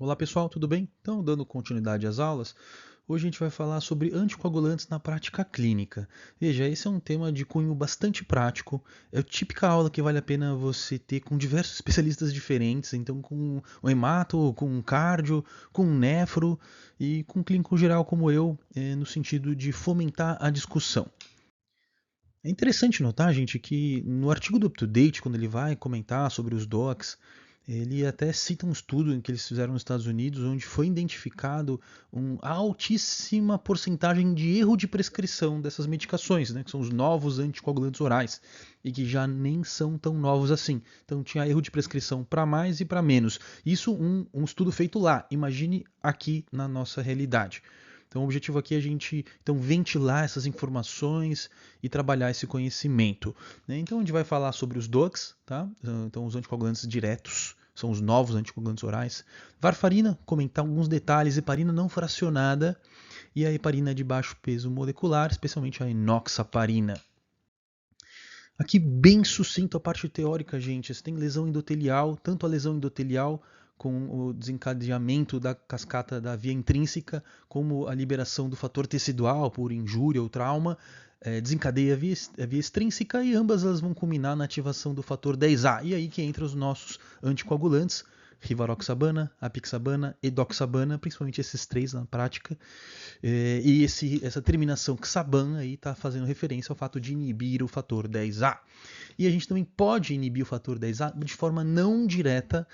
Olá pessoal, tudo bem? Então, dando continuidade às aulas, hoje a gente vai falar sobre anticoagulantes na prática clínica. Veja, esse é um tema de cunho bastante prático, é a típica aula que vale a pena você ter com diversos especialistas diferentes, então com um hemato, com um cardio, com um nefro e com um clínico geral como eu, no sentido de fomentar a discussão. É interessante notar, gente, que no artigo do UpToDate, quando ele vai comentar sobre os DOACs, ele até cita um estudo em que eles fizeram nos Estados Unidos, onde foi identificado uma altíssima porcentagem de erro de prescrição dessas medicações, né, que são os novos anticoagulantes orais, e que já nem são tão novos assim. Então tinha erro de prescrição para mais e para menos. Isso um estudo feito lá. Imagine aqui na nossa realidade. Então, o objetivo aqui é a gente ventilar essas informações e trabalhar esse conhecimento, né? Então, a gente vai falar sobre os DOACs, tá? Então, os anticoagulantes diretos, são os novos anticoagulantes orais. Varfarina, comentar alguns detalhes, heparina não fracionada e a heparina de baixo peso molecular, especialmente a enoxaparina. Aqui bem sucinto a parte teórica, gente. Você tem lesão endotelial, tanto a lesão endotelial com o desencadeamento da cascata da via intrínseca, como a liberação do fator tecidual por injúria ou trauma, desencadeia a via extrínseca e ambas elas vão culminar na ativação do fator 10A. E aí que entra os nossos anticoagulantes, rivaroxabana, apixabana, edoxabana, principalmente esses três na prática. E essa terminação xaban aí está fazendo referência ao fato de inibir o fator 10A. E a gente também pode inibir o fator 10A de forma não direta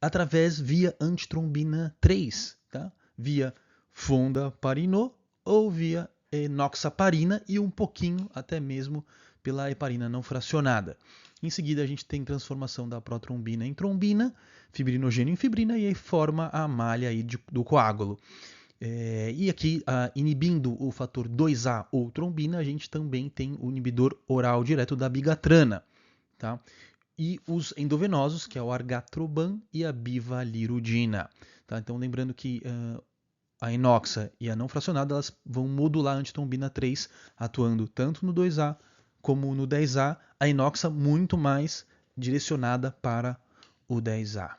através via antitrombina 3, tá? Via fondaparinol ou via enoxaparina e um pouquinho até mesmo pela heparina não fracionada. Em seguida, a gente tem transformação da protrombina em trombina, fibrinogênio em fibrina e aí forma a malha aí do coágulo. E aqui, inibindo o fator 2A ou trombina, a gente também tem o inibidor oral direto da bigatrana. Tá? E os endovenosos, que é o argatroban e a bivalirudina. Tá? Então, lembrando que a inoxa e a não fracionada elas vão modular a antitrombina 3, atuando tanto no 2A como no 10A. A inoxa muito mais direcionada para o 10A.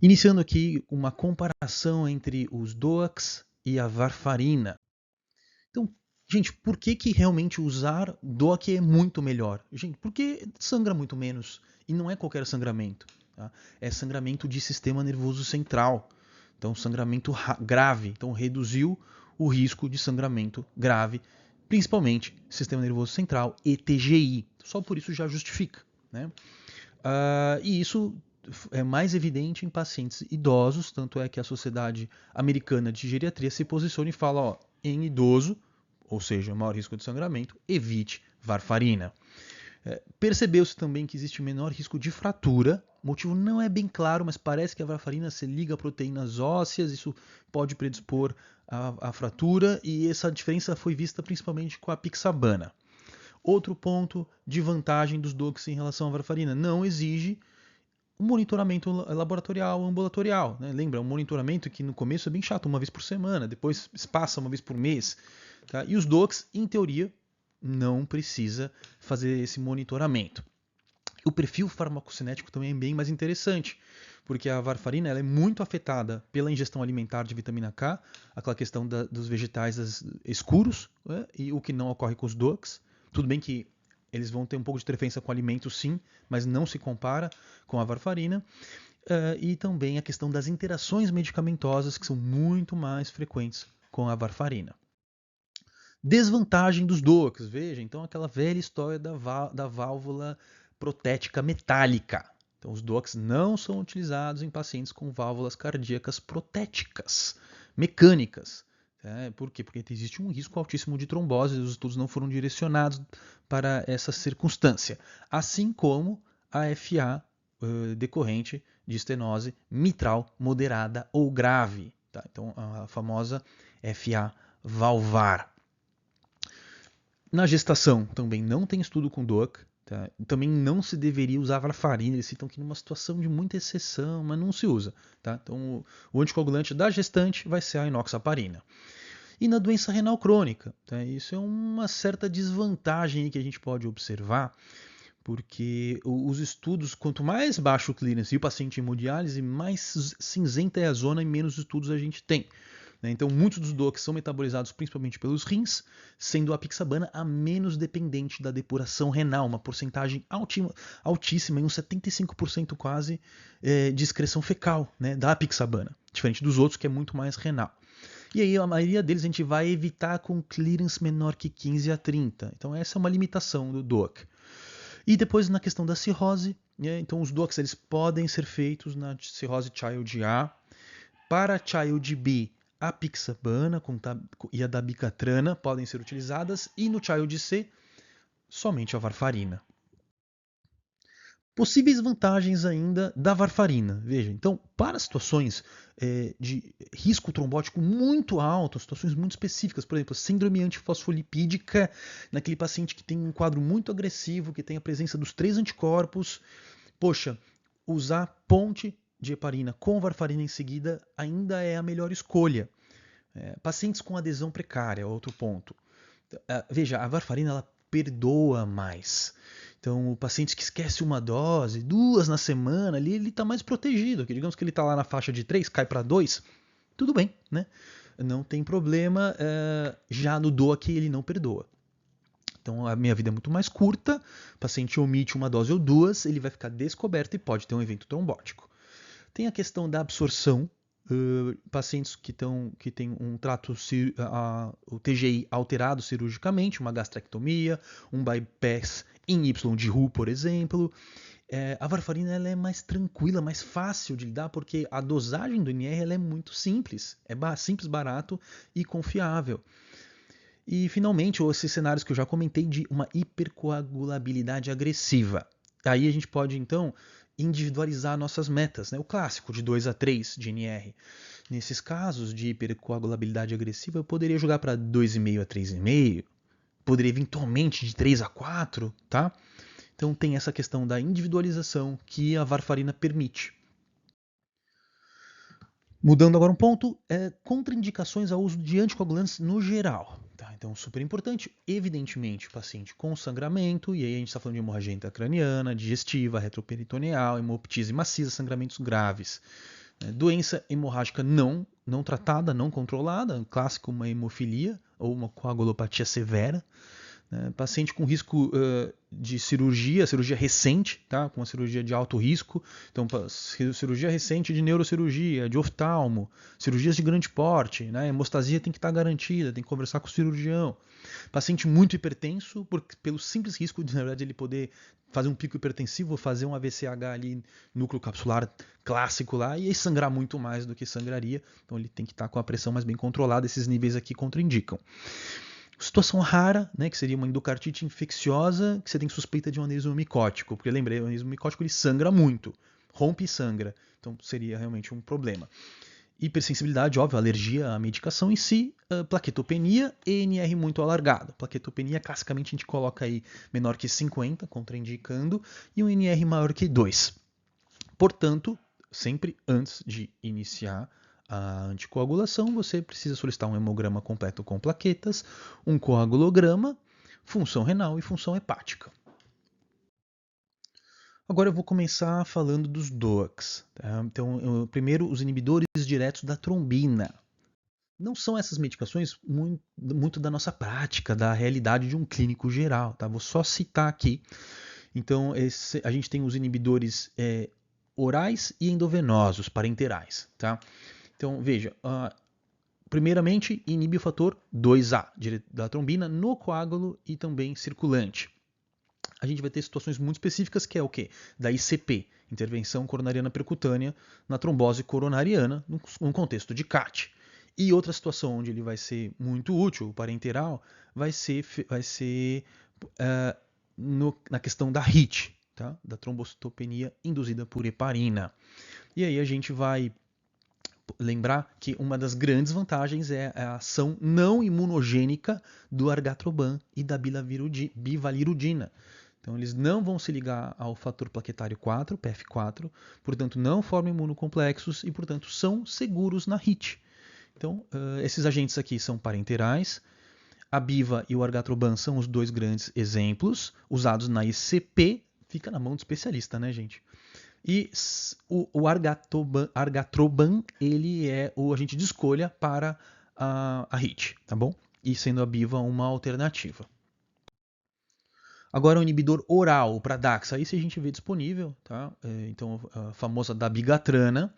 Iniciando aqui uma comparação entre os DOACs e a varfarina. Então, gente, por que realmente usar DOAC é muito melhor? Gente, porque sangra muito menos e não é qualquer sangramento. Tá? É sangramento de sistema nervoso central. Então, sangramento grave. Então, reduziu o risco de sangramento grave, principalmente sistema nervoso central e TGI. Só por isso já justifica. Né? E isso é mais evidente em pacientes idosos, tanto é que a Sociedade Americana de Geriatria se posiciona e fala, ó, em idoso, ou seja, maior risco de sangramento, evite varfarina. Percebeu-se também que existe menor risco de fratura, o motivo não é bem claro, mas parece que a varfarina se liga a proteínas ósseas, isso pode predispor à fratura, e essa diferença foi vista principalmente com a pixabana. Outro ponto de vantagem dos DOACs em relação à varfarina, não exige um monitoramento laboratorial, ambulatorial. Né? Lembra, um monitoramento que no começo é bem chato, uma vez por semana, depois passa uma vez por mês. Tá? E os DOACs, em teoria, não precisa fazer esse monitoramento. O perfil farmacocinético também é bem mais interessante, porque a varfarina ela é muito afetada pela ingestão alimentar de vitamina K, aquela questão dos vegetais escuros, né? E o que não ocorre com os DOACs. Tudo bem que eles vão ter um pouco de interferência com alimentos, sim, mas não se compara com a varfarina. E também a questão das interações medicamentosas, que são muito mais frequentes com a varfarina. Desvantagem dos DOACs, veja, então aquela velha história da válvula protética metálica. Então, os DOACs não são utilizados em pacientes com válvulas cardíacas protéticas, mecânicas. Por quê? Porque existe um risco altíssimo de trombose e os estudos não foram direcionados para essa circunstância. Assim como a FA decorrente de estenose mitral moderada ou grave. Tá? Então, a famosa FA valvar. Na gestação também não tem estudo com DOAC. Tá? Também não se deveria usar varfarina. Eles citam que numa situação de muita exceção, mas não se usa. Tá? Então o anticoagulante da gestante vai ser a enoxaparina. E na doença renal crônica, tá? Isso é uma certa desvantagem que a gente pode observar, porque os estudos, quanto mais baixo o clearance e o paciente em hemodiálise, mais cinzenta é a zona e menos estudos a gente tem. Então, muitos dos DOACs são metabolizados principalmente pelos rins, sendo a apixabana a menos dependente da depuração renal, uma porcentagem altíssima, em uns 75% quase, de excreção fecal, né, da apixabana, diferente dos outros, que é muito mais renal. E aí, a maioria deles a gente vai evitar com clearance menor que 15 a 30. Então, essa é uma limitação do DOAC. E depois, na questão da cirrose, então os DOACs eles podem ser feitos na cirrose Child A. Para Child B, a apixabana e a dabicatrana podem ser utilizadas, e no Child C, somente a varfarina. Possíveis vantagens ainda da varfarina. Veja, então, para situações de risco trombótico muito alto, situações muito específicas, por exemplo, síndrome antifosfolipídica, naquele paciente que tem um quadro muito agressivo, que tem a presença dos 3 anticorpos, poxa, usar ponte de heparina com varfarina em seguida ainda é a melhor escolha. Pacientes com adesão precária, outro ponto. Veja, a varfarina ela perdoa mais. Então, o paciente que esquece uma dose, 2 na semana, ali ele está mais protegido. Que digamos que ele está lá na faixa de 3, cai para 2, tudo bem, né? Não tem problema. Já no DOAC ele não perdoa. Então, a minha vida é muito mais curta. O paciente omite uma dose ou 2, ele vai ficar descoberto e pode ter um evento trombótico. Tem a questão da absorção. Pacientes que têm um trato, o TGI alterado cirurgicamente, uma gastrectomia, um bypass em Y de Roux, por exemplo. A varfarina ela é mais tranquila, mais fácil de lidar, porque a dosagem do NR ela é muito simples. É simples, barato e confiável. E, finalmente, esses cenários que eu já comentei de uma hipercoagulabilidade agressiva. Aí a gente pode, então, individualizar nossas metas, né? O clássico de 2 a 3 de NR. Nesses casos de hipercoagulabilidade agressiva, eu poderia jogar para 2,5 a 3,5, poderia eventualmente de 3 a 4, tá? Então tem essa questão da individualização que a varfarina permite. Mudando agora um ponto, contraindicações ao uso de anticoagulantes no geral. Tá? Então, super importante, evidentemente, paciente com sangramento, e aí a gente está falando de hemorragia intracraniana, digestiva, retroperitoneal, hemoptise maciça, sangramentos graves. Doença hemorrágica não tratada, não controlada, clássico uma hemofilia ou uma coagulopatia severa. Paciente com risco de cirurgia recente, tá? Com uma cirurgia de alto risco. Então, cirurgia recente de neurocirurgia, de oftalmo, cirurgias de grande porte, né? A hemostasia tem que estar garantida, tem que conversar com o cirurgião. Paciente muito hipertenso, pelo simples risco de, na verdade, ele poder fazer um pico hipertensivo, fazer um AVCH ali, núcleo capsular clássico lá, e aí sangrar muito mais do que sangraria. Então, ele tem que estar com a pressão mais bem controlada. Esses níveis aqui contraindicam. Situação rara, né, que seria uma endocartite infecciosa, que você tem suspeita de um aneurisma micótico, porque lembrei, o aneurisma micótico ele sangra muito, rompe e sangra, então seria realmente um problema. Hipersensibilidade, óbvio, alergia à medicação em si, plaquetopenia e NR muito alargado. Plaquetopenia, classicamente, a gente coloca aí menor que 50, contraindicando, e um NR maior que 2. Portanto, sempre antes de iniciar a anticoagulação, você precisa solicitar um hemograma completo com plaquetas, um coagulograma, função renal e função hepática. Agora eu vou começar falando dos DOACs. Tá? Então, primeiro, os inibidores diretos da trombina. Não são essas medicações muito da nossa prática, da realidade de um clínico geral. Tá? Vou só citar aqui. Então, a gente tem os inibidores orais e endovenosos, parenterais. Tá? Então, veja, primeiramente, inibe o fator 2A da trombina no coágulo e também circulante. A gente vai ter situações muito específicas, que é o quê? Da ICP, intervenção coronariana percutânea na trombose coronariana, num contexto de CAT. E outra situação onde ele vai ser muito útil, o parenteral, vai ser na questão da HIT, tá? Da trombocitopenia induzida por heparina. E aí a gente vai lembrar que uma das grandes vantagens é a ação não imunogênica do argatroban e da bivalirudina. Então, eles não vão se ligar ao fator plaquetário 4, PF4, portanto, não formam imunocomplexos e, portanto, são seguros na HIT. Então, esses agentes aqui são parenterais. A biva e o argatroban são os dois grandes exemplos, usados na ICP, fica na mão do especialista, né, gente? E o argatroban, ele é o agente de escolha para a HIT, tá bom? E sendo a Biva uma alternativa. Agora o inibidor oral para Daxa, isso a gente vê disponível, tá? Então a famosa dabigatrana,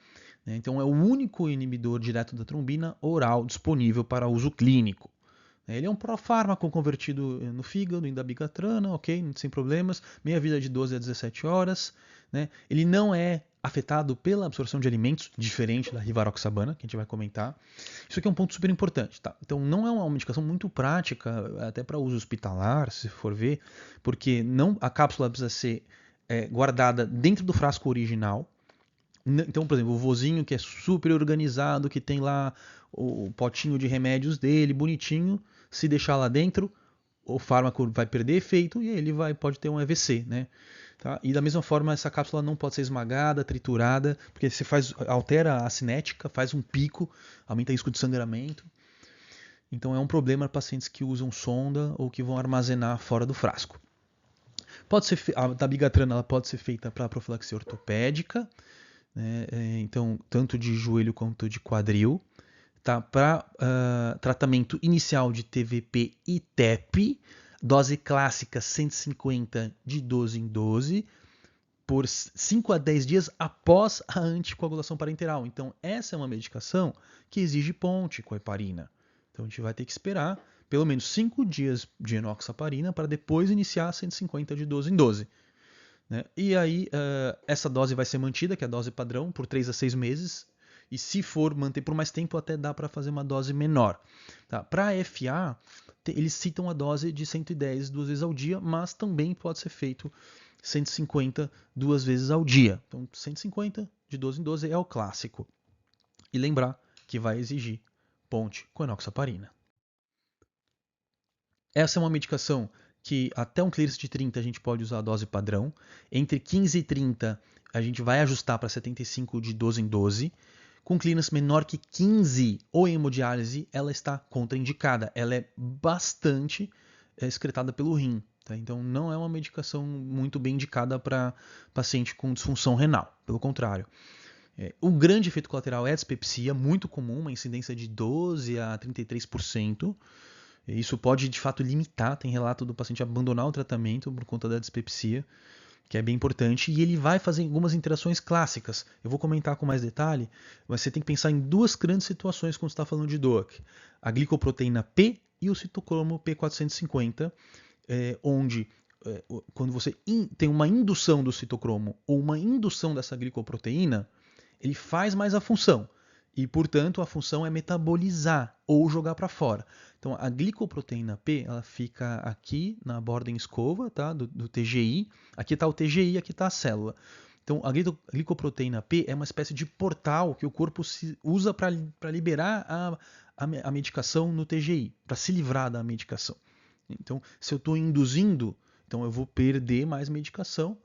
né? Então é o único inibidor direto da trombina oral disponível para uso clínico. Ele é um profármaco convertido no fígado, em dabigatrana, ok, sem problemas, meia vida de 12 a 17 horas. Né? Ele não é afetado pela absorção de alimentos, diferente da rivaroxabana, que a gente vai comentar. Isso aqui é um ponto super importante. Tá? Então não é uma medicação muito prática, até para uso hospitalar, se for ver, porque não, a cápsula precisa ser guardada dentro do frasco original. Então, por exemplo, o vozinho que é super organizado, que tem lá o potinho de remédios dele, bonitinho, se deixar lá dentro, o fármaco vai perder efeito e ele pode ter um AVC, né? Tá? E da mesma forma, essa cápsula não pode ser esmagada, triturada, porque você altera a cinética, faz um pico, aumenta o risco de sangramento. Então é um problema para pacientes que usam sonda ou que vão armazenar fora do frasco. A dabigatrana ela pode ser feita para profilaxia ortopédica, né? Então tanto de joelho quanto de quadril. Tá? Para tratamento inicial de TVP e TEP, dose clássica 150 de 12 em 12, por 5 a 10 dias após a anticoagulação parenteral. Então, essa é uma medicação que exige ponte com a heparina. Então, a gente vai ter que esperar pelo menos 5 dias de enoxaparina para depois iniciar 150 de 12 em 12. Né? E aí, essa dose vai ser mantida, que é a dose padrão, por 3 a 6 meses. E se for manter por mais tempo, até dá para fazer uma dose menor. Tá? Para FA, eles citam a dose de 110 duas vezes ao dia, mas também pode ser feito 150 duas vezes ao dia. Então, 150 de 12 em 12 é o clássico. E lembrar que vai exigir ponte com enoxaparina. Essa é uma medicação que até um clearance de 30 a gente pode usar a dose padrão. Entre 15 e 30 a gente vai ajustar para 75 de 12 em 12. Com clearance menor que 15 ou em hemodiálise, ela está contraindicada. Ela é bastante excretada pelo rim. Tá? Então não é uma medicação muito bem indicada para paciente com disfunção renal. Pelo contrário. O grande efeito colateral é a dispepsia, muito comum, uma incidência de 12 a 33%. Isso pode, de fato, limitar. Tem relato do paciente abandonar o tratamento por conta da dispepsia, que é bem importante. E ele vai fazer algumas interações clássicas. Eu vou comentar com mais detalhe, mas você tem que pensar em duas grandes situações quando você está falando de DOAC. A glicoproteína P e o citocromo P450, onde quando você tem uma indução do citocromo ou uma indução dessa glicoproteína, ele faz mais a função. E, portanto, a função é metabolizar ou jogar para fora. Então, a glicoproteína P ela fica aqui na borda em escova, tá? do TGI. Aqui está o TGI, aqui está a célula. Então, a glicoproteína P é uma espécie de portal que o corpo usa para liberar a medicação no TGI, para se livrar da medicação. Então, se eu estou induzindo, então eu vou perder mais medicação,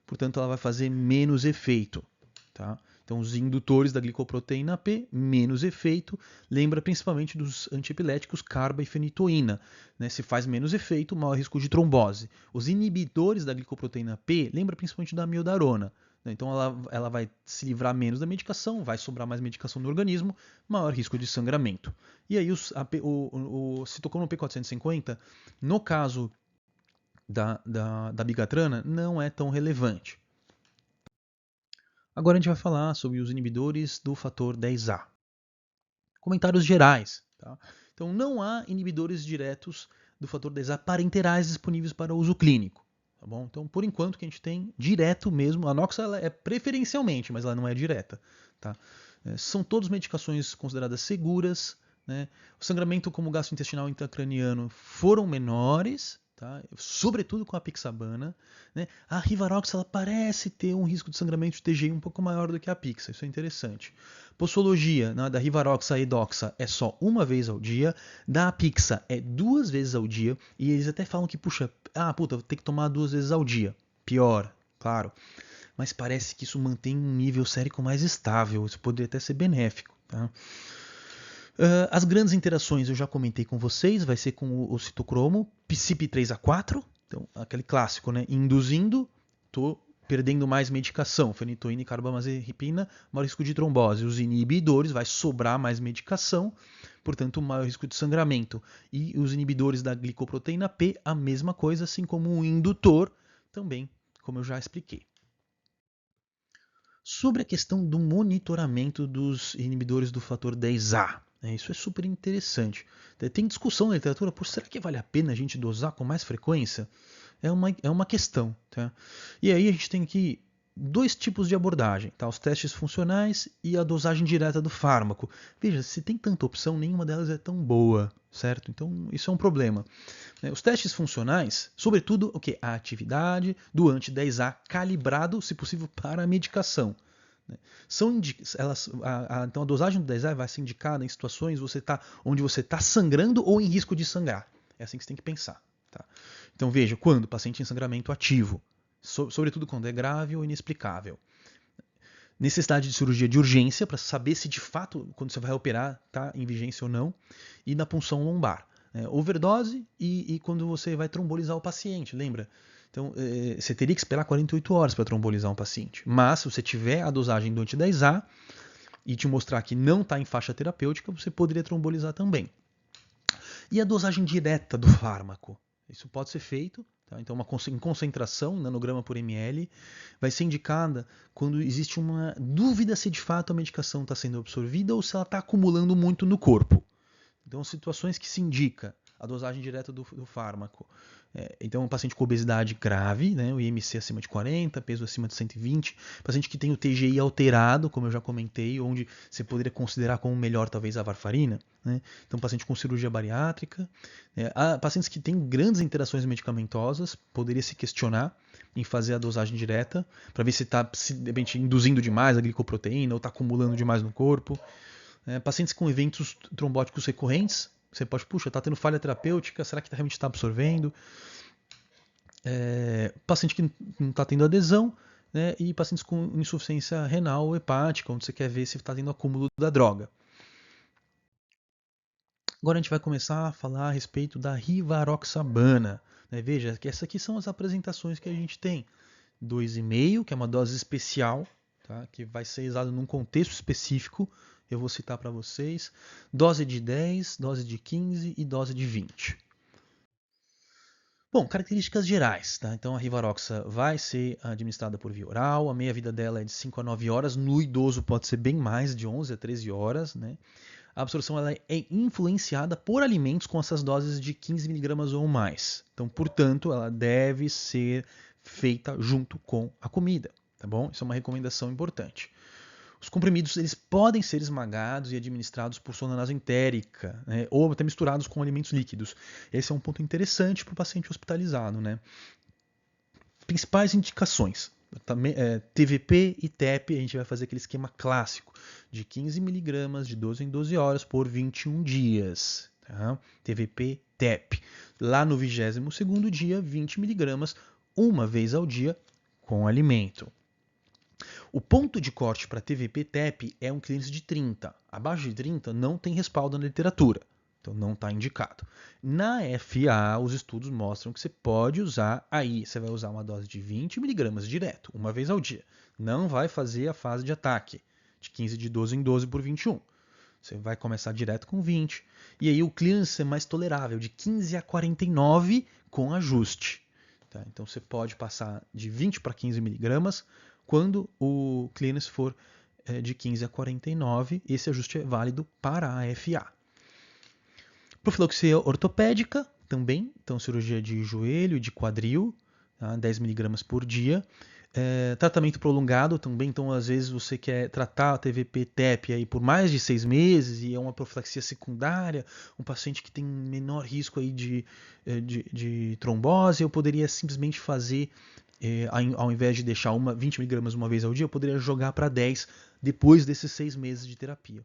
portanto, ela vai fazer menos efeito. Tá? Então, os indutores da glicoproteína P, menos efeito, lembra principalmente dos antiepiléticos carba e fenitoína. Né? Se faz menos efeito, maior risco de trombose. Os inibidores da glicoproteína P, lembra principalmente da amiodarona. Né? Então, ela vai se livrar menos da medicação, vai sobrar mais medicação no organismo, maior risco de sangramento. E aí, o citocromo P450, no caso da bigatrana, não é tão relevante. Agora a gente vai falar sobre os inibidores do fator 10A. Comentários gerais. Tá? Então, não há inibidores diretos do fator 10A parenterais disponíveis para uso clínico. Tá bom? Então, por enquanto, o que a gente tem direto mesmo, a Noxa ela é preferencialmente, mas ela não é direta. Tá? São todas medicações consideradas seguras. Né? O sangramento como gastrointestinal intracraniano foram menores, tá? Sobretudo com a pixabana. Né? A Rivarox ela parece ter um risco de sangramento de TGI um pouco maior do que a pixa, isso é interessante. Posologia, né, da Rivarox a Edoxa é só uma vez ao dia, da pixa é 2 vezes ao dia, e eles até falam que, puxa, tem que tomar 2 vezes ao dia. Pior, claro. Mas parece que isso mantém um nível sérico mais estável, isso poderia até ser benéfico. Tá? As grandes interações eu já comentei com vocês, vai ser com o citocromo, PCP3A4, então aquele clássico, né? Induzindo, estou perdendo mais medicação, fenitoína e carbamazepina, maior risco de trombose. Os inibidores, vai sobrar mais medicação, portanto, maior risco de sangramento. E os inibidores da glicoproteína P, a mesma coisa, assim como o indutor, também, como eu já expliquei. Sobre a questão do monitoramento dos inibidores do fator 10A, isso é super interessante. Tem discussão na literatura, será que vale a pena a gente dosar com mais frequência? É uma questão. Tá? E aí a gente tem aqui dois tipos de abordagem, tá? Os testes funcionais e a dosagem direta do fármaco. Veja, se tem tanta opção, nenhuma delas é tão boa, certo? Então isso é um problema. Os testes funcionais, sobretudo o que? A atividade do anti-10A calibrado, se possível, para a medicação. Então a dosagem do 10A vai ser indicada em situações onde você está sangrando ou em risco de sangrar. É assim que você tem que pensar. Tá? Então veja, quando o paciente em sangramento ativo, sobretudo quando é grave ou inexplicável. Necessidade de cirurgia de urgência para saber se de fato, quando você vai operar, está em vigência ou não. E na punção lombar. Overdose e quando você vai trombolizar o paciente, lembra? Então, você teria que esperar 48 horas para trombolizar um paciente. Mas, se você tiver a dosagem do anti-10A e te mostrar que não está em faixa terapêutica, você poderia trombolizar também. E a dosagem direta do fármaco? Isso pode ser feito. Tá? Então, em concentração, nanograma por ml, vai ser indicada quando existe uma dúvida se de fato a medicação está sendo absorvida ou se ela está acumulando muito no corpo. Então, situações que se indica a dosagem direta do fármaco. Então, um paciente com obesidade grave, né, o IMC acima de 40, peso acima de 120, paciente que tem o TGI alterado, como eu já comentei, onde você poderia considerar como melhor talvez a varfarina. Né? Então, paciente com cirurgia bariátrica. Pacientes que têm grandes interações medicamentosas, poderia se questionar em fazer a dosagem direta, para ver se está de repente induzindo demais a glicoproteína ou está acumulando demais no corpo. Pacientes com eventos trombóticos recorrentes, você pode, está tendo falha terapêutica, será que realmente está absorvendo? Paciente que não está tendo adesão, né? E pacientes com insuficiência renal ou hepática, onde você quer ver se está tendo acúmulo da droga. Agora a gente vai começar a falar a respeito da rivaroxabana. Veja, que essas aqui são as apresentações que a gente tem. 2,5, que é uma dose especial, tá? Que vai ser usada num contexto específico. Eu vou citar para vocês. Dose de 10, dose de 15 e dose de 20. Bom, características gerais. Tá? Então a Rivaroxa vai ser administrada por via oral. A meia-vida dela é de 5 a 9 horas. No idoso pode ser bem mais, de 11 a 13 horas. Né? A absorção ela é influenciada por alimentos com essas doses de 15 mg ou mais. Então, portanto, ela deve ser feita junto com a comida. Tá bom? Isso é uma recomendação importante. Os comprimidos eles podem ser esmagados e administrados por sonda nasentérica, né, ou até misturados com alimentos líquidos. Esse é um ponto interessante para o paciente hospitalizado. Né? Principais indicações. TVP e TEP, a gente vai fazer aquele esquema clássico de 15 mg de 12 em 12 horas por 21 dias. Tá? TVP, TEP. Lá no 22º dia, 20 mg uma vez ao dia com alimento. O ponto de corte para TVP-TEP é um clearance de 30. Abaixo de 30 não tem respaldo na literatura, então não está indicado. Na FA, os estudos mostram que você pode usar, aí você vai usar uma dose de 20 mg direto, uma vez ao dia. Não vai fazer a fase de ataque, de 15 de 12 em 12 por 21. Você vai começar direto com 20. E aí o clearance é mais tolerável, de 15 a 49 com ajuste. Tá? Então você pode passar de 20 para 15 mg, quando o clearance for de 15 a 49, esse ajuste é válido para a FA. Profilaxia ortopédica também, então cirurgia de joelho e de quadril, tá? 10 mg por dia. Tratamento prolongado também, então às vezes você quer tratar a TVP-TEP aí por mais de 6 meses e é uma profilaxia secundária, um paciente que tem menor risco aí de trombose, eu poderia simplesmente fazer, ao invés de deixar 20 mg uma vez ao dia, eu poderia jogar para 10 depois desses 6 meses de terapia.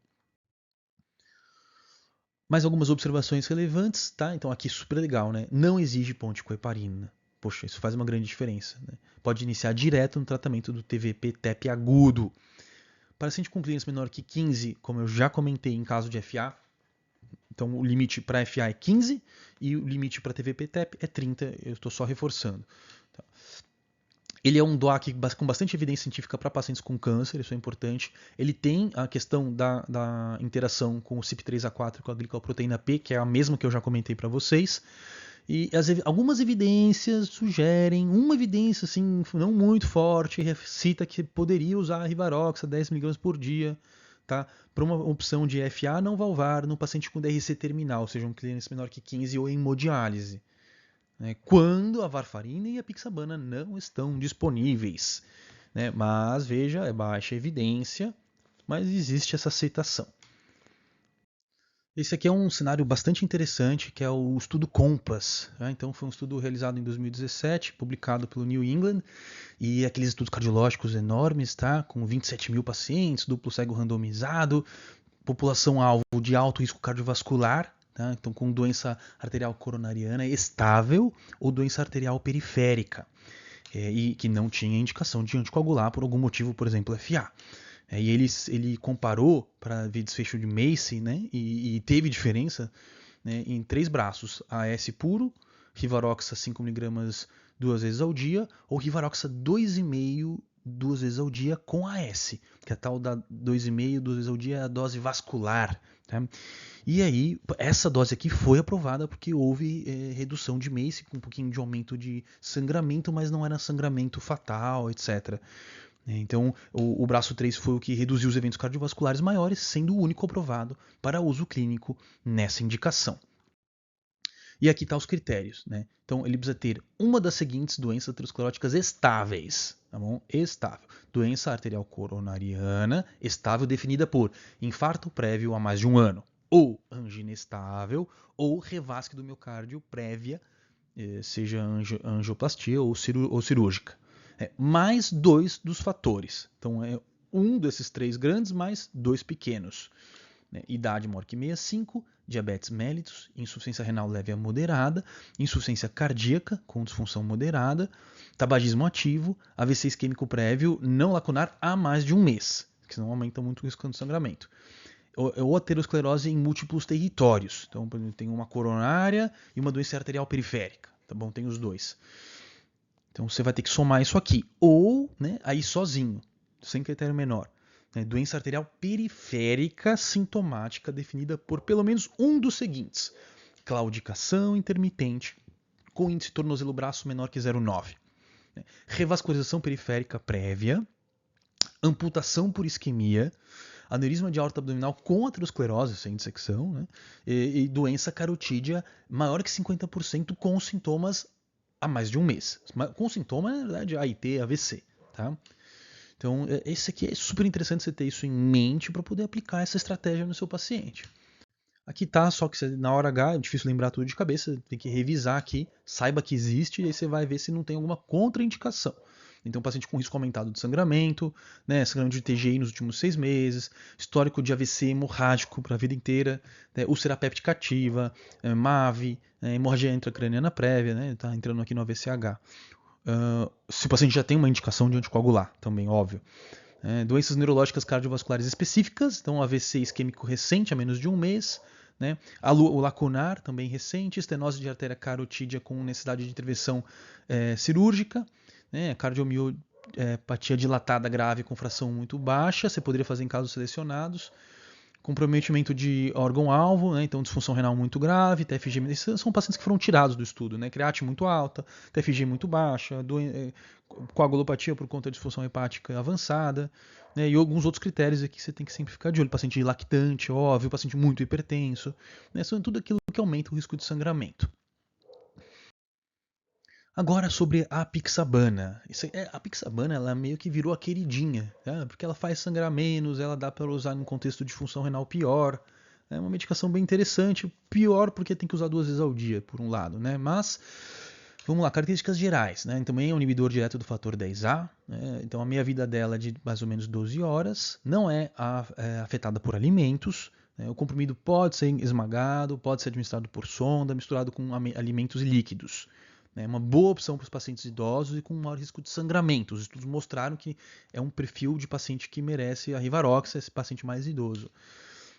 Mais algumas observações relevantes, tá? Então aqui super legal, né? Não exige ponte com heparina. Poxa, isso faz uma grande diferença. Né? Pode iniciar direto no tratamento do TVP-TEP agudo. Paciente com clearance menor que 15, como eu já comentei em caso de FA, então o limite para FA é 15 e o limite para TVP-TEP é 30, eu estou só reforçando. Tá? Ele é um DOAC com bastante evidência científica para pacientes com câncer, isso é importante. Ele tem a questão da interação com o CYP3A4 e com a glicoproteína P, que é a mesma que eu já comentei para vocês. E algumas evidências sugerem, uma evidência assim, não muito forte, cita que poderia usar a Rivaroxa 10 mg por dia, tá? Para uma opção de FA não valvar no paciente com DRC terminal, ou seja, um clearance menor que 15 ou hemodiálise, né? Quando a varfarina e a pixabana não estão disponíveis, né? Mas veja, é baixa evidência, mas existe essa aceitação. Esse aqui é um cenário bastante interessante, que é o estudo COMPASS. Né? Então, foi um estudo realizado em 2017, publicado pelo New England, e aqueles estudos cardiológicos enormes, tá? Com 27 mil pacientes, duplo cego randomizado, população-alvo de alto risco cardiovascular, tá? Então com doença arterial coronariana estável ou doença arterial periférica, e que não tinha indicação de anticoagular por algum motivo, por exemplo, FA. E ele comparou para ver desfecho de MACE, né? E teve diferença, né, em 3 braços: AS puro, Rivaroxa 5 mg 2 vezes ao dia, ou Rivaroxa 2,5 2 vezes ao dia com AS, que a tal da 2,5 2 vezes ao dia é a dose vascular. Tá? E aí, essa dose aqui foi aprovada porque houve redução de MACE, com um pouquinho de aumento de sangramento, mas não era sangramento fatal, etc. Então, o braço 3 foi o que reduziu os eventos cardiovasculares maiores, sendo o único aprovado para uso clínico nessa indicação. E aqui estão os critérios, né? Então, ele precisa ter uma das seguintes doenças ateroscleróticas estáveis, tá bom? Estável. Doença arterial coronariana estável definida por infarto prévio há mais de 1 ano, ou angina estável, ou revasque do miocárdio prévia, seja angioplastia ou cirúrgica. Mais 2 dos fatores. Então, é um desses 3 grandes mais 2 pequenos. Idade maior que 65, diabetes mellitus, insuficiência renal leve a moderada, insuficiência cardíaca com disfunção moderada, tabagismo ativo, AVC isquêmico prévio não lacunar há mais de 1 mês, que senão aumenta muito o risco de sangramento. Ou aterosclerose em múltiplos territórios. Então, tem uma coronária e uma doença arterial periférica. Tá bom? Tem os dois. Então, você vai ter que somar isso aqui. Ou, né, aí sozinho, sem critério menor. Doença arterial periférica sintomática definida por pelo menos um dos seguintes: claudicação intermitente com índice tornozelo-braço menor que 0,9, revascularização periférica prévia, amputação por isquemia, aneurisma de aorta abdominal com aterosclerose sem dissecção, né? E doença carotídea maior que 50% com sintomas há mais de 1 mês. Com sintoma, na verdade, AIT, AVC, tá? Então, esse aqui é super interessante você ter isso em mente para poder aplicar essa estratégia no seu paciente. Aqui tá, só que na hora H é difícil lembrar tudo de cabeça, tem que revisar aqui, saiba que existe, e aí você vai ver se não tem alguma contraindicação. Então, paciente com risco aumentado de sangramento, né, sangramento de TGI nos últimos 6 meses, histórico de AVC hemorrágico para a vida inteira, né, úlcera péptica ativa, MAVE, hemorragia intracraniana prévia, né, tá entrando aqui no AVCH. Se o paciente já tem uma indicação de anticoagular, também, óbvio. Doenças neurológicas cardiovasculares específicas, então AVC isquêmico recente, há menos de 1 mês, né? O lacunar, também recente, estenose de artéria carotídea com necessidade de intervenção cirúrgica, né? Cardiomiopatia dilatada grave com fração muito baixa, você poderia fazer em casos selecionados. Comprometimento de órgão-alvo, né? Então disfunção renal muito grave, TFG, são pacientes que foram tirados do estudo, né? Creatinina muito alta, TFG muito baixa, coagulopatia por conta de disfunção hepática avançada, né? E alguns outros critérios aqui que você tem que sempre ficar de olho: paciente lactante, óbvio, paciente muito hipertenso, né? São tudo aquilo que aumenta o risco de sangramento. Agora sobre a pixabana. A pixabana ela meio que virou a queridinha, tá? Porque ela faz sangrar menos, ela dá para usar em contexto de função renal pior. É uma medicação bem interessante, pior porque tem que usar 2 vezes ao dia, por um lado, né? Mas, vamos lá, características gerais, né? Também é um inibidor direto do fator 10A, né? Então a meia-vida dela é de mais ou menos 12 horas, não é afetada por alimentos, né? O comprimido pode ser esmagado, pode ser administrado por sonda, misturado com alimentos e líquidos. É uma boa opção para os pacientes idosos e com maior risco de sangramento. Os estudos mostraram que é um perfil de paciente que merece a Rivaroxa, esse paciente mais idoso.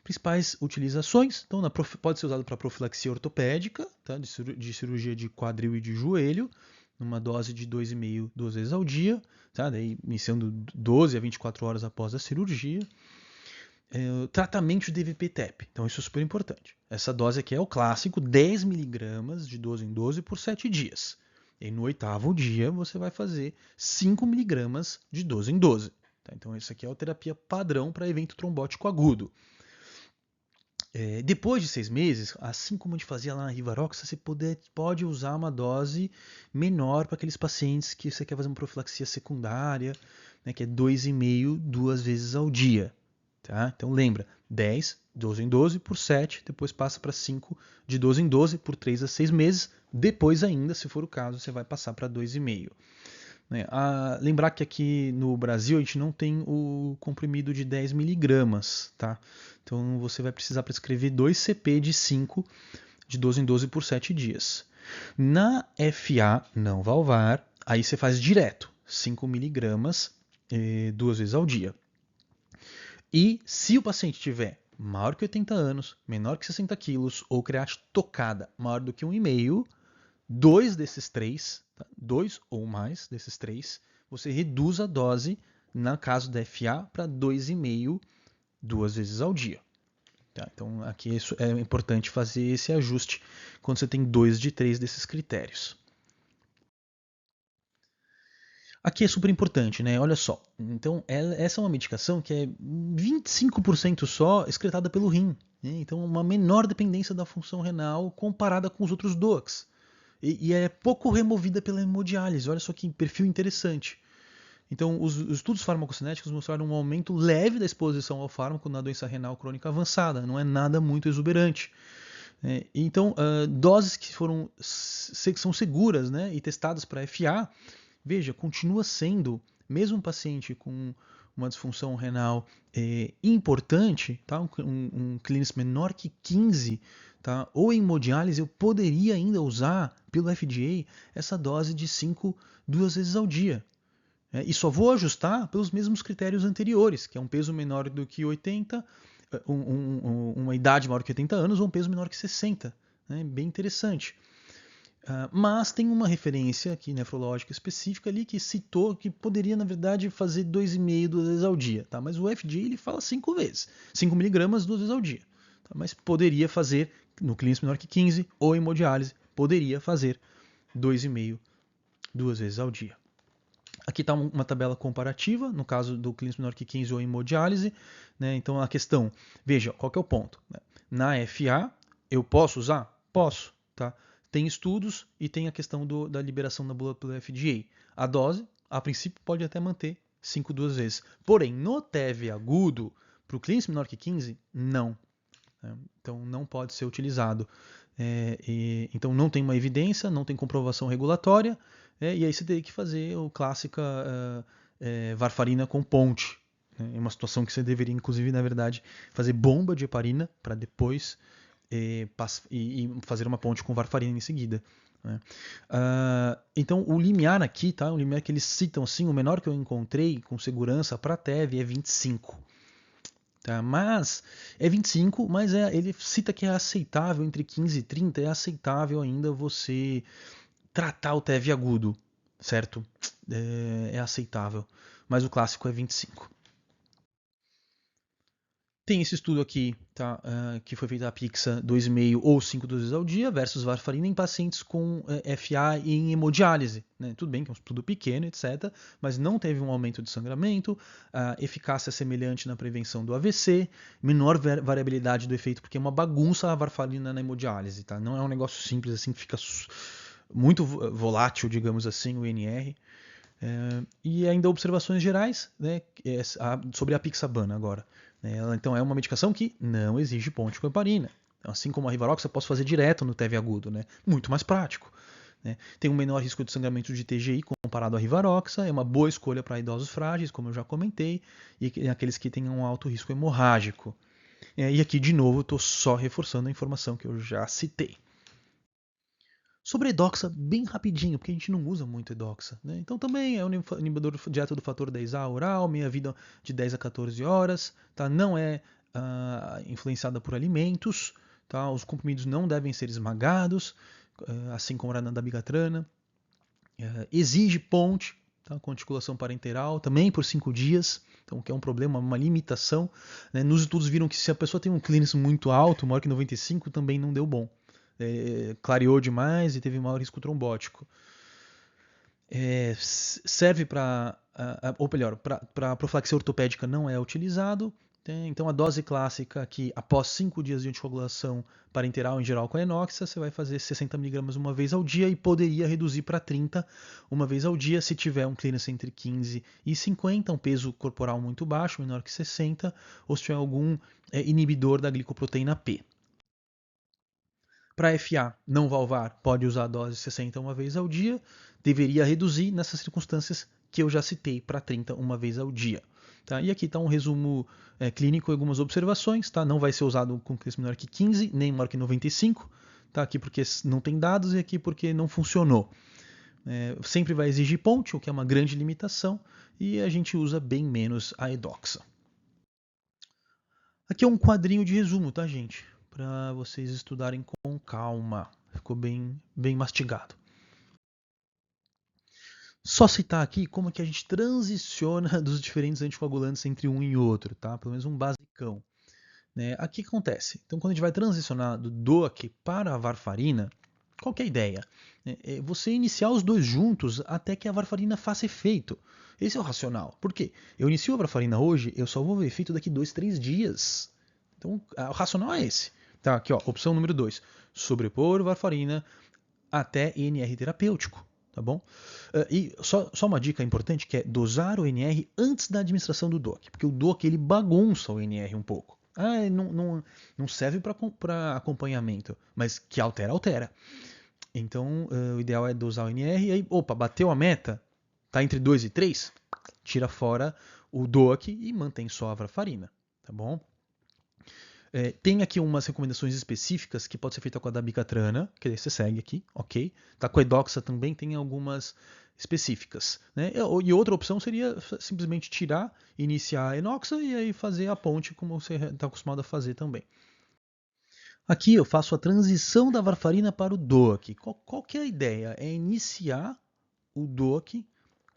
Principais utilizações: então, pode ser usado para profilaxia ortopédica, tá? De cirurgia de quadril e de joelho, numa dose de 2,5 duas vezes ao dia, tá? Daí iniciando 12 a 24 horas após a cirurgia. Tratamento de DVP-TEP, então isso é super importante. Essa dose aqui é o clássico, 10 miligramas de 12 em 12 por 7 dias. E no 8º dia você vai fazer 5 miligramas de 12 em 12. Tá? Então isso aqui é a terapia padrão para evento trombótico agudo. Depois de 6 meses, assim como a gente fazia lá na Rivarox, você pode usar uma dose menor para aqueles pacientes que você quer fazer uma profilaxia secundária, né, que é 2,5 duas vezes ao dia. Tá? Então lembra, 10, 12 em 12 por 7, depois passa para 5 de 12 em 12 por 3 a 6 meses, depois ainda, se for o caso, você vai passar para 2,5. Né? Lembrar que aqui no Brasil a gente não tem o comprimido de 10 miligramas, tá? Então você vai precisar prescrever 2 CP de 5 de 12 em 12 por 7 dias. Na FA não valvar, aí você faz direto, 5 miligramas duas vezes ao dia. E se o paciente tiver maior que 80 anos, menor que 60 quilos ou creatina tocada maior do que 1,5, dois desses três, tá? 2 ou mais desses três, você reduz a dose, no caso da FA, para 2,5 duas vezes ao dia. Tá? Então aqui é importante fazer esse ajuste quando você tem 2 de 3 desses critérios. Aqui é super importante, né? Olha só. Então, essa é uma medicação que é 25% só excretada pelo rim. Né? Então, uma menor dependência da função renal comparada com os outros DOACs. E é pouco removida pela hemodiálise. Olha só que perfil interessante. Então, os estudos farmacocinéticos mostraram um aumento leve da exposição ao fármaco na doença renal crônica avançada. Não é nada muito exuberante. Então, doses que são seguras, né, e testadas para FA, veja, continua sendo, mesmo um paciente com uma disfunção renal importante, tá? um clearance menor que 15, tá? Ou em hemodiálise, eu poderia ainda usar, pelo FDA, essa dose de 5 duas vezes ao dia. E só vou ajustar pelos mesmos critérios anteriores, que é um peso menor do que 80, uma idade maior que 80 anos ou um peso menor que 60. Né? Bem interessante. Mas tem uma referência aqui nefrológica específica ali que citou que poderia, na verdade, fazer 2,5 duas vezes ao dia. Tá? Mas o FDA ele fala 5 vezes. 5 miligramas duas vezes ao dia. Tá? Mas poderia fazer, no clínico menor que 15 ou hemodiálise, poderia fazer 2,5 duas vezes ao dia. Aqui está uma tabela comparativa, no caso do clínico menor que 15 ou hemodiálise. Né? Então a questão, veja, qual que é o ponto? Né? Na FA, eu posso usar? Posso. Tá? Tem estudos e tem a questão da liberação da bula pelo FDA. A dose, a princípio, pode até manter 5 duas vezes. Porém, no TEV agudo, para o clínico menor que 15, não. Então não pode ser utilizado. Então não tem uma evidência, não tem comprovação regulatória, e aí você teria que fazer o clássica varfarina com ponte. É uma situação que você deveria, inclusive, na verdade, fazer bomba de heparina para depois e fazer uma ponte com varfarina em seguida. Né? Então o limiar aqui, tá? O limiar que eles citam assim, o menor que eu encontrei com segurança para TEV é 25. Tá? Mas é 25, mas ele cita que é aceitável, entre 15 e 30 é aceitável ainda você tratar o TEV agudo, certo? É aceitável, mas o clássico é 25. Tem esse estudo aqui, tá, que foi feito a Pixa 2,5 ou 5 doses ao dia versus varfarina em pacientes com FA e em hemodiálise. Né? Tudo bem que é um estudo pequeno, etc., mas não teve um aumento de sangramento, eficácia semelhante na prevenção do AVC, menor variabilidade do efeito, porque é uma bagunça a varfarina na hemodiálise. Tá? Não é um negócio simples assim que fica muito volátil, digamos assim, o INR. E ainda observações gerais, né, sobre a apixabana agora. Ela, então, é uma medicação que não exige ponte com heparina. Assim como a Rivarox, eu posso fazer direto no TEV agudo, né? Muito mais prático. Né? Tem um menor risco de sangramento de TGI comparado à Rivaroxa, é uma boa escolha para idosos frágeis, como eu já comentei, e aqueles que têm um alto risco hemorrágico. E aqui, de novo, estou só reforçando a informação que eu já citei. Sobre a edoxa, bem rapidinho, porque a gente não usa muito edoxa. Né? Então também é um inibidor direto do fator 10A oral, meia-vida de 10 a 14 horas. Tá? Não é influenciada por alimentos. Tá? Os comprimidos não devem ser esmagados, assim como a dabigatrana. Exige ponte, tá, com articulação parenteral, também por 5 dias, então que é um problema, uma limitação. Né? Nos estudos viram que se a pessoa tem um clearance muito alto, maior que 95, também não deu bom. Clareou demais e teve maior risco trombótico. Serve para, ou melhor, para profilaxia ortopédica não é utilizado. Então a dose clássica aqui, após 5 dias de anticoagulação parenteral em geral com a enoxa, você vai fazer 60 mg uma vez ao dia e poderia reduzir para 30 uma vez ao dia se tiver um clearance entre 15 e 50, um peso corporal muito baixo, menor que 60, ou se tiver algum inibidor da glicoproteína P. Para FA não valvar, pode usar a dose 60 uma vez ao dia, deveria reduzir nessas circunstâncias que eu já citei para 30 uma vez ao dia. Tá? E aqui está um resumo clínico e algumas observações. Tá? Não vai ser usado com clearance menor que 15, nem maior que 95. Tá? Aqui porque não tem dados e aqui porque não funcionou. Sempre vai exigir ponte, o que é uma grande limitação, e a gente usa bem menos a edoxa. Aqui é um quadrinho de resumo, tá, gente? Para vocês estudarem com calma. Ficou bem mastigado. Só citar aqui como é que a gente transiciona dos diferentes anticoagulantes entre um e outro, tá? Pelo menos um basicão. Né? Aqui que acontece. Então, quando a gente vai transicionar do DOAC para a varfarina, qual que é a ideia? É você iniciar os dois juntos até que a varfarina faça efeito. Esse é o racional. Por quê? Eu inicio a varfarina hoje, eu só vou ver efeito daqui 2, 3 dias. Então, o racional é esse. Tá, aqui, ó, opção número 2. Sobrepor varfarina até INR terapêutico. Tá bom? E só uma dica importante que é dosar o INR antes da administração do DOAC. Porque o DOAC ele bagunça o INR um pouco. Não serve para acompanhamento, mas que altera. Então, o ideal é dosar o INR e aí, opa, bateu a meta, tá entre 2 e 3, tira fora o DOAC e mantém só a varfarina, tá bom? Tem aqui umas recomendações específicas que pode ser feita com a dabicatrana, que você segue aqui, ok? Tá, com a edoxa também tem algumas específicas. Né? E outra opção seria simplesmente tirar, iniciar a enoxa e aí fazer a ponte como você está acostumado a fazer também. Aqui eu faço a transição da varfarina para o DOAC. Qual que é a ideia? É iniciar o DOAC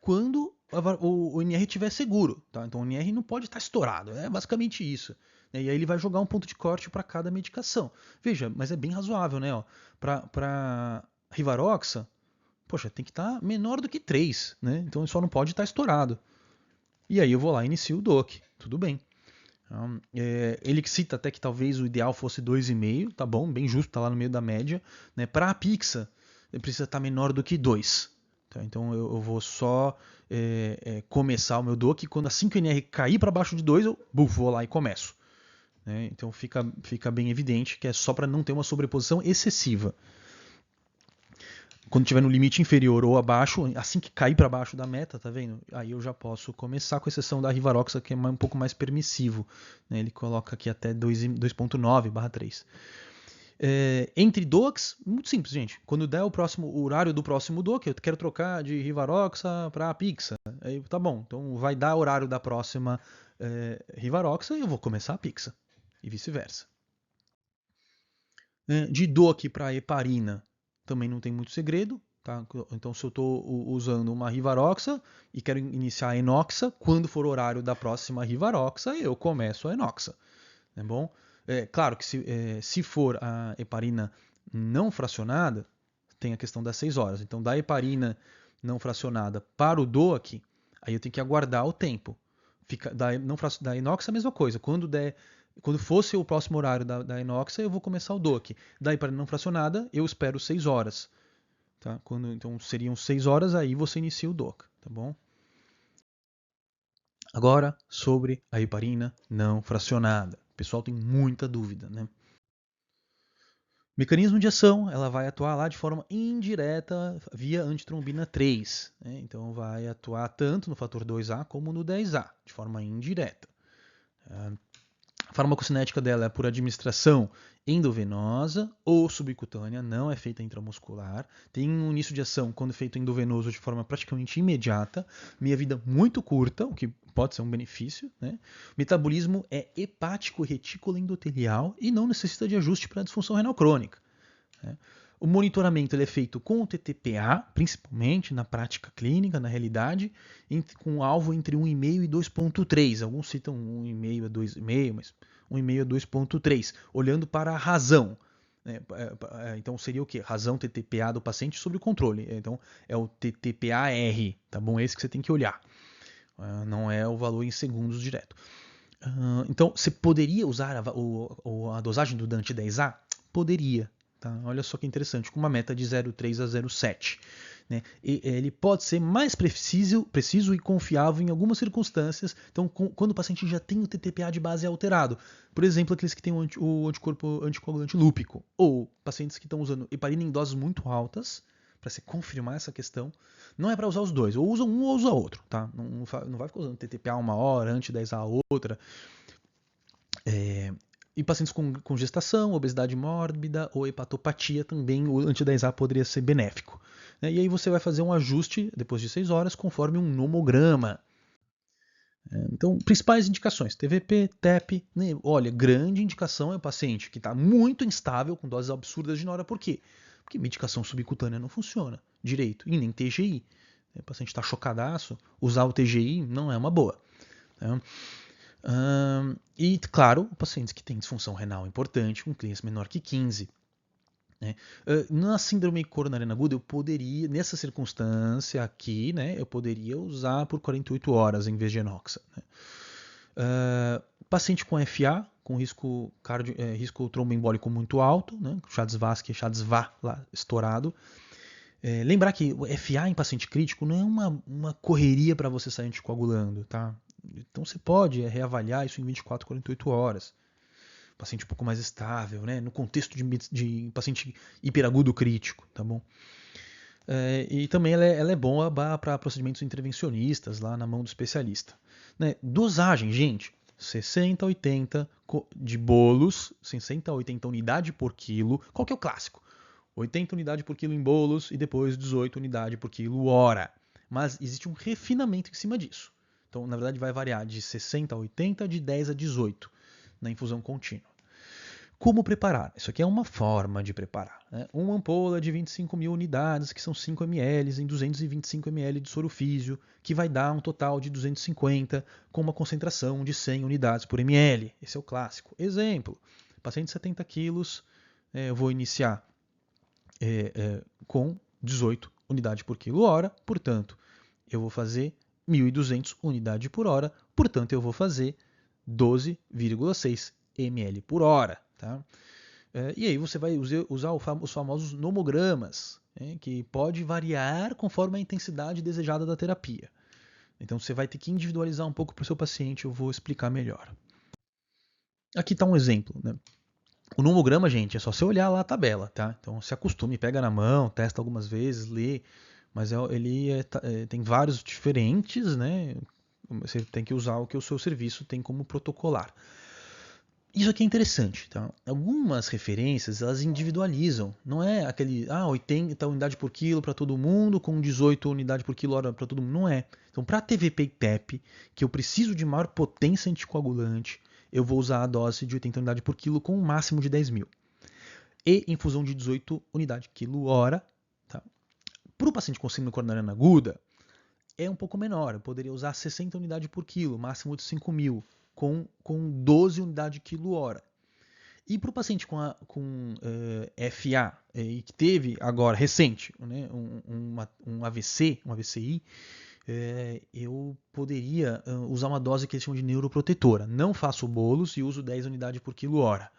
quando o NR estiver seguro. Tá? Então o NR não pode estar estourado. É basicamente isso. E aí ele vai jogar um ponto de corte para cada medicação. Veja, mas é bem razoável, né? Para Rivaroxa, poxa, tem que estar menor do que 3, né? Então ele só não pode estar estourado. E aí eu vou lá e inicio o DOAC. Tudo bem. Ele cita até que talvez o ideal fosse 2,5, tá bom, bem justo, tá lá no meio da média. Né? Para a Pixa, precisa estar menor do que 2. Tá? Então eu vou só começar o meu DOAC e quando assim que o NR cair para baixo de 2, eu vou lá e começo. Né? Então fica bem evidente que é só para não ter uma sobreposição excessiva. Quando estiver no limite inferior ou abaixo, assim que cair para baixo da meta, tá vendo? Aí eu já posso começar, com exceção da Rivaroxa, que é um pouco mais permissivo. Né? Ele coloca aqui até 2.9/3. Entre DOACs, muito simples, gente. Quando der o horário do próximo DOAC, eu quero trocar de Rivaroxa para Pixa. Aí, tá bom, então vai dar horário da próxima Rivaroxa e eu vou começar a Pixa. E vice-versa. De DOAC para heparina, também não tem muito segredo. Tá? Então, se eu estou usando uma Rivaroxa e quero iniciar a enoxa, quando for o horário da próxima Rivaroxa, eu começo a enoxa. Tá bom? Claro que se for a heparina não fracionada, tem a questão das 6 horas. Então, da heparina não fracionada para o DOAC, aí eu tenho que aguardar o tempo. Da enoxa, a mesma coisa. Quando fosse o próximo horário da enoxa, eu vou começar o DOAC. Da heparina não fracionada, eu espero 6 horas. Tá? Então seriam 6 horas, aí você inicia o DOAC. Tá bom? Agora, sobre a heparina não fracionada. O pessoal tem muita dúvida, né? Mecanismo de ação, ela vai atuar lá de forma indireta via antitrombina 3. Né? Então vai atuar tanto no fator 2A como no 10A, de forma indireta. A farmacocinética dela é por administração endovenosa ou subcutânea, não é feita intramuscular. Tem um início de ação quando feito endovenoso de forma praticamente imediata. Meia vida muito curta, o que pode ser um benefício. Né? O metabolismo é hepático retículo endotelial e não necessita de ajuste para disfunção renal crônica. Né? O monitoramento ele é feito com o TTPA, principalmente na prática clínica, na realidade, com alvo entre 1,5 e 2,3. Alguns citam 1,5 a 2,5, mas 1,5 a 2,3, olhando para a razão. Então seria o quê? Razão TTPA do paciente sobre o controle. Então é o TTPA-R, tá bom? É esse que você tem que olhar. Não é o valor em segundos direto. Então você poderia usar a dosagem do DANT-10A? Poderia. Tá? Olha só que interessante, com uma meta de 0,3 a 0,7. Né? Ele pode ser mais preciso e confiável em algumas circunstâncias. Então, quando o paciente já tem o TTPA de base alterado, por exemplo, aqueles que têm o anticorpo anticoagulante lúpico, ou pacientes que estão usando heparina em doses muito altas, para se confirmar essa questão, não é para usar os dois, ou usa um ou usa outro. Tá? Não vai ficar usando TTPA uma hora, anti-10A outra. E pacientes com gestação, obesidade mórbida ou hepatopatia também o anti-10A poderia ser benéfico. E aí você vai fazer um ajuste depois de 6 horas conforme um nomograma. Então, principais indicações, TVP, TEP, né? Olha, grande indicação é o paciente que está muito instável, com doses absurdas de nora. Por quê? Porque medicação subcutânea não funciona direito, e nem TGI. O paciente está chocadaço, usar o TGI não é uma boa. E, claro, pacientes que têm disfunção renal importante, com clearance menor que 15. Né? Na síndrome coronariana aguda, eu poderia, nessa circunstância aqui, né, eu poderia usar por 48 horas em vez de enoxa. Né? Paciente com FA, com risco tromboembólico muito alto, né, CHA-2-VASc lá estourado. Lembrar que o FA em paciente crítico não é uma correria para você sair anticoagulando, tá? Então você pode reavaliar isso em 24, 48 horas. Paciente um pouco mais estável, né? No contexto de paciente hiperagudo crítico, tá bom? E também ela é boa para procedimentos intervencionistas lá na mão do especialista. Né? Dosagem, gente, 60 a 80 de bolos, 60 a 80 unidades por quilo. Qual que é o clássico? 80 unidades por quilo em bolos e depois 18 unidades por quilo hora. Mas existe um refinamento em cima disso. Então, na verdade, vai variar de 60 a 80, de 10 a 18 na infusão contínua. Como preparar? Isso aqui é uma forma de preparar. Né? Uma ampola de 25 mil unidades, que são 5 ml, em 225 ml de soro físio, que vai dar um total de 250, com uma concentração de 100 unidades por ml. Esse é o clássico. Exemplo, paciente de 70 quilos, eu vou iniciar com 18 unidades por quilo hora, portanto, eu vou fazer 1.200 unidades por hora, portanto, eu vou fazer 12,6 ml por hora. Tá? E aí você vai usar os famosos nomogramas, que pode variar conforme a intensidade desejada da terapia. Então você vai ter que individualizar um pouco para o seu paciente, eu vou explicar melhor. Aqui está um exemplo. Né? O nomograma, gente, é só você olhar lá a tabela, tá? Então se acostume, pega na mão, testa algumas vezes, lê, mas ele tem vários diferentes, né? Você tem que usar o que o seu serviço tem como protocolar. Isso aqui é interessante, tá? Algumas referências, elas individualizam. Não é aquele 80 unidades por quilo para todo mundo, com 18 unidades por quilo hora para todo mundo. Não é. Então, para TVP e TEP, que eu preciso de maior potência anticoagulante, eu vou usar a dose de 80 unidades por quilo com um máximo de 10 mil. E infusão de 18 unidades por quilo hora. Tá? Para o paciente com síndrome coronariana aguda, é um pouco menor. Eu poderia usar 60 unidades por quilo, máximo de 5 mil. Com 12 unidades quilo hora. E para o paciente com FA, e que teve agora, recente, né, um AVC, um AVCI, eu poderia usar uma dose que eles chamam de neuroprotetora. Não faço bolos e uso 10 unidades por quilo hora.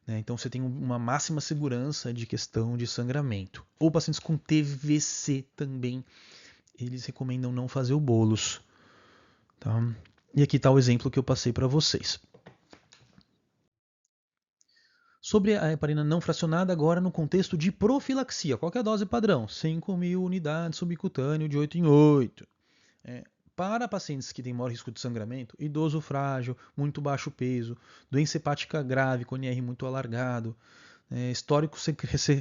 Né, então você tem uma máxima segurança de questão de sangramento. Ou pacientes com TVC também, eles recomendam não fazer o bolos. Tá? E aqui está o exemplo que eu passei para vocês. Sobre a heparina não fracionada, agora no contexto de profilaxia. Qual é a dose padrão? 5.000 unidades subcutâneo de 8 em 8. Para pacientes que têm maior risco de sangramento, idoso frágil, muito baixo peso, doença hepática grave com NR muito alargado, histórico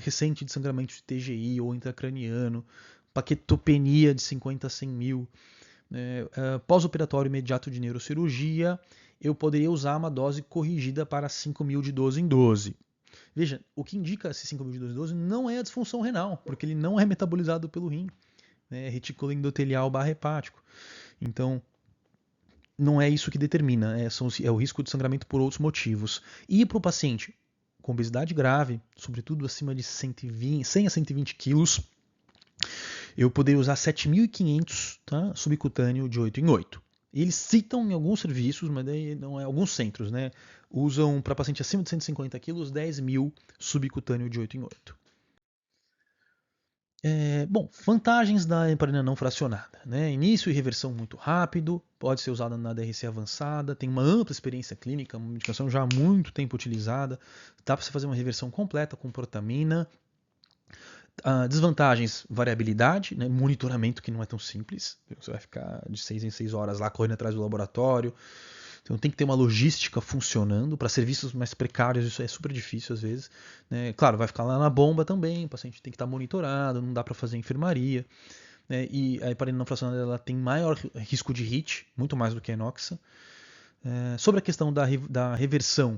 recente de sangramento de TGI ou intracraniano, paquetopenia de 50 a 100 mil, pós-operatório imediato de neurocirurgia, eu poderia usar uma dose corrigida para 5.000 de 12 em 12. Veja, o que indica esse 5.212 não é a disfunção renal, porque ele não é metabolizado pelo rim, né? É retículo endotelial barra hepático. Então, não é isso que determina, é o risco de sangramento por outros motivos. E para o paciente com obesidade grave, sobretudo acima de 100 a 120 quilos, eu poderia usar 7.500, tá? Subcutâneo de 8 em 8. Eles citam em alguns serviços, mas daí não é alguns centros, né? Usam para paciente acima de 150 quilos 10.000 subcutâneo de 8 em 8. Bom, vantagens da heparina não fracionada, né? Início e reversão muito rápido, pode ser usada na DRC avançada, tem uma ampla experiência clínica, uma medicação já há muito tempo utilizada, dá para você fazer uma reversão completa com protamina. Desvantagens, variabilidade, né? Monitoramento que não é tão simples, você vai ficar de 6 em 6 horas lá correndo atrás do laboratório, então tem que ter uma logística funcionando. Para serviços mais precários isso é super difícil às vezes, né? Claro, vai ficar lá na bomba também, o paciente tem que estar monitorado, não dá para fazer enfermaria, né? E a heparina não fracionada ela tem maior risco de HIT, muito mais do que a enoxa. Sobre a questão da reversão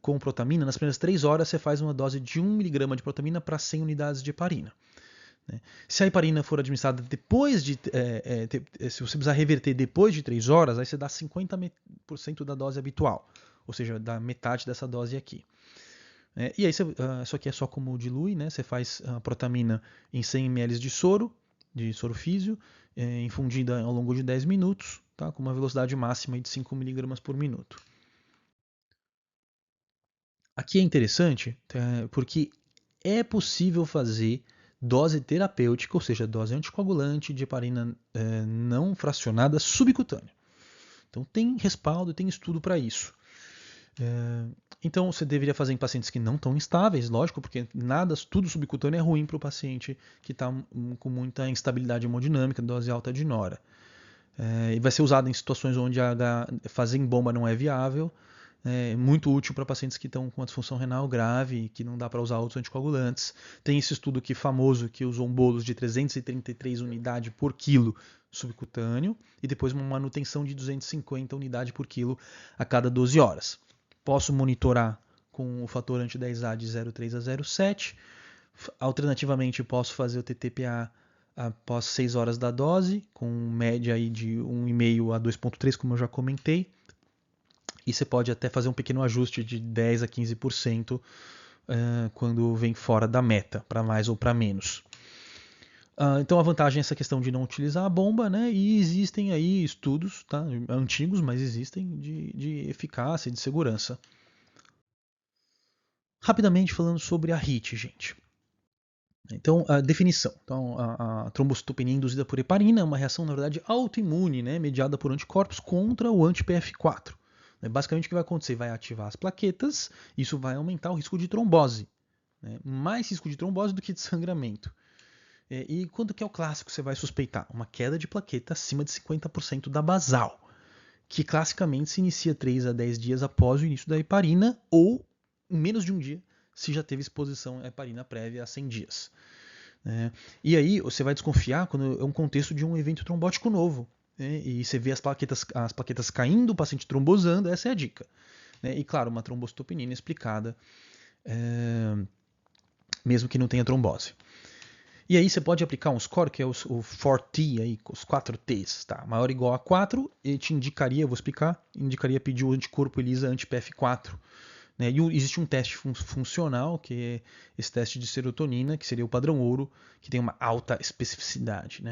com protamina, nas primeiras 3 horas você faz uma dose de 1 mg de protamina para 100 unidades de heparina. Se a heparina for administrada depois de. Se você precisar reverter depois de 3 horas, aí você dá 50% da dose habitual, ou seja, dá metade dessa dose aqui. E aí, isso aqui é só como dilui, né? Você faz a protamina em 100 ml de soro físio, infundida ao longo de 10 minutos, tá? Com uma velocidade máxima de 5 mg por minuto. Aqui é interessante, porque é possível fazer dose terapêutica, ou seja, dose anticoagulante de heparina não fracionada subcutânea. Então tem respaldo, tem estudo para isso. Então você deveria fazer em pacientes que não estão instáveis, lógico, porque tudo subcutâneo é ruim para o paciente que está com muita instabilidade hemodinâmica, dose alta de nora. E vai ser usado em situações onde fazer em bomba não é viável. É muito útil para pacientes que estão com uma disfunção renal grave, que não dá para usar outros anticoagulantes. Tem esse estudo aqui famoso que usou um bolos de 333 unidades por quilo subcutâneo e depois uma manutenção de 250 unidades por quilo a cada 12 horas. Posso monitorar com o fator anti-10A de 0,3 a 0,7. Alternativamente, posso fazer o TTPA após 6 horas da dose, com média aí de 1,5 a 2,3, como eu já comentei. E você pode até fazer um pequeno ajuste de 10 a 15% quando vem fora da meta, para mais ou para menos. Então a vantagem é essa questão de não utilizar a bomba, né? E existem aí estudos, tá? Antigos, mas existem, de eficácia e de segurança. Rapidamente falando sobre a HIT, gente. Então, a definição. Então, a trombocitopenia induzida por heparina é uma reação, na verdade, autoimune, né, mediada por anticorpos contra o anti-PF4. Basicamente, o que vai acontecer? Vai ativar as plaquetas, isso vai aumentar o risco de trombose. Mais risco de trombose do que de sangramento. E quando que é o clássico você vai suspeitar? Uma queda de plaqueta acima de 50% da basal, que classicamente se inicia 3 a 10 dias após o início da heparina ou em menos de um dia, se já teve exposição à heparina prévia a 100 dias. E aí você vai desconfiar quando é um contexto de um evento trombótico novo. E você vê as plaquetas caindo, o paciente trombosando, essa é a dica. E claro, uma trombocitopenia inexplicada, mesmo que não tenha trombose. E aí você pode aplicar um score, que é o 4T, aí, os 4 T's, tá? Maior ou igual a 4, ele te indicaria, vou explicar, indicaria pedir o anticorpo ELISA anti-PF4. E existe um teste funcional, que é esse teste de serotonina, que seria o padrão ouro, que tem uma alta especificidade.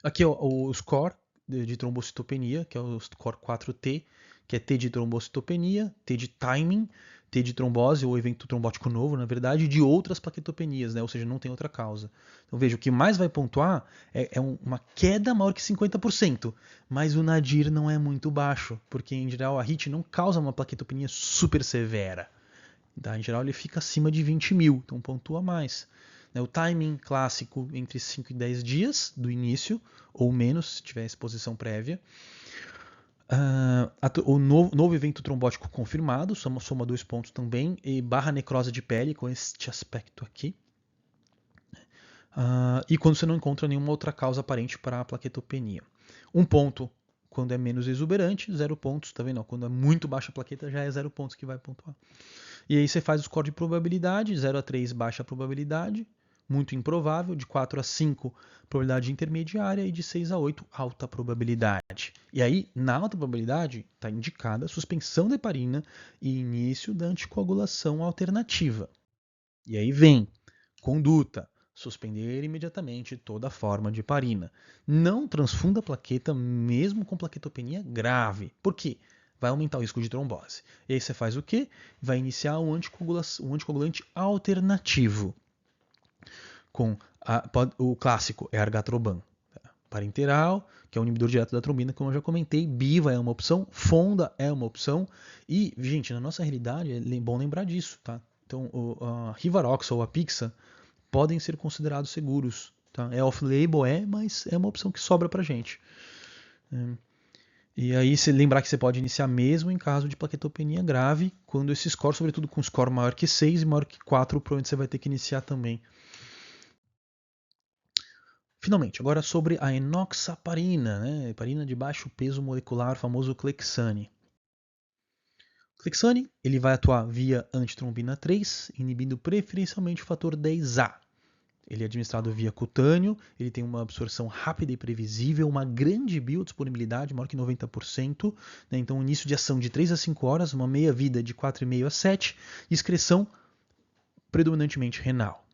Aqui é o score de trombocitopenia, que é o score 4T, que é T de trombocitopenia, T de timing, T de trombose ou evento trombótico novo, na verdade, e de outras plaquetopenias, ou seja, não tem outra causa. Então veja, o que mais vai pontuar é uma queda maior que 50%, mas o nadir não é muito baixo, porque em geral a HIT não causa uma plaquetopenia super severa. Em geral ele fica acima de 20.000, então pontua mais. O timing clássico entre 5 e 10 dias do início, ou menos, se tiver exposição prévia. O novo evento trombótico confirmado, soma 2 pontos também, e barra necrose de pele com este aspecto aqui. E quando você não encontra nenhuma outra causa aparente para a plaquetopenia. 1 ponto quando é menos exuberante, 0 pontos, tá vendo? Quando é muito baixa a plaqueta já é 0 pontos que vai pontuar. E aí você faz o score de probabilidade, 0 a 3 baixa probabilidade, muito improvável, de 4 a 5 probabilidade intermediária e de 6 a 8 alta probabilidade. E aí, na alta probabilidade, está indicada a suspensão da heparina e início da anticoagulação alternativa. E aí vem conduta, suspender imediatamente toda forma de heparina. Não transfunda a plaqueta mesmo com plaquetopenia grave. Por quê? Vai aumentar o risco de trombose. E aí você faz o quê? Vai iniciar um anticoagulante alternativo. O clássico é argatroban. Parenteral, que é o inibidor direto da trombina, como eu já comentei. Biva é uma opção, Fonda é uma opção. E, gente, na nossa realidade é bom lembrar disso, tá? Então, a Rivarox ou a Pixa podem ser considerados seguros. Tá? É off-label, mas é uma opção que sobra pra gente. E aí, se lembrar que você pode iniciar mesmo em caso de plaquetopenia grave, quando esse score, sobretudo com score maior que 6 e maior que 4, provavelmente você vai ter que iniciar também. Finalmente, agora sobre a enoxaparina, né? Heparina de baixo peso molecular, famoso Clexane. Clexane, ele vai atuar via antitrombina 3, inibindo preferencialmente o fator 10A. Ele é administrado via cutâneo, ele tem uma absorção rápida e previsível, uma grande biodisponibilidade, maior que 90%, né? Então início de ação de 3 a 5 horas, uma meia-vida de 4,5 a 7, e excreção predominantemente renal.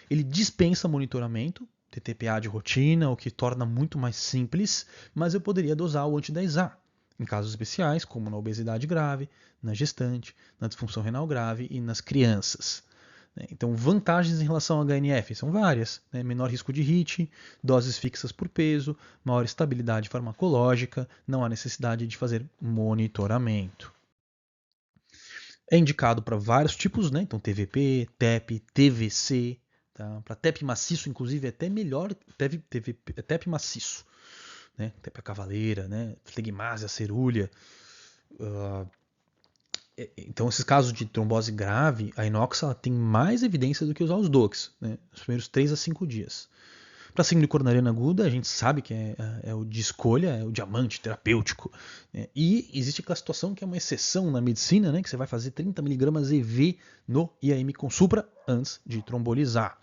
Ele dispensa monitoramento, TTPA de rotina, o que torna muito mais simples, mas eu poderia dosar o anti-10A em casos especiais, como na obesidade grave, na gestante, na disfunção renal grave e nas crianças. Então, vantagens em relação ao HNF são várias. Menor risco de HIT, doses fixas por peso, maior estabilidade farmacológica, não há necessidade de fazer monitoramento. É indicado para vários tipos, né? Então TVP, TEP, TVC. Tá? Para TEP maciço, inclusive, é até melhor TEP maciço. Né? TEP a cavaleira, né? Flegmásia, cerúlea. Então, esses casos de trombose grave, a inox tem mais evidência do que usar os DOACs, né? Nos primeiros 3 a 5 dias. Para síndrome coronariana aguda, a gente sabe que é o de escolha, é o diamante terapêutico. Né? E existe aquela situação que é uma exceção na medicina, né? Que você vai fazer 30 mg EV no IAM com supra antes de trombolizar.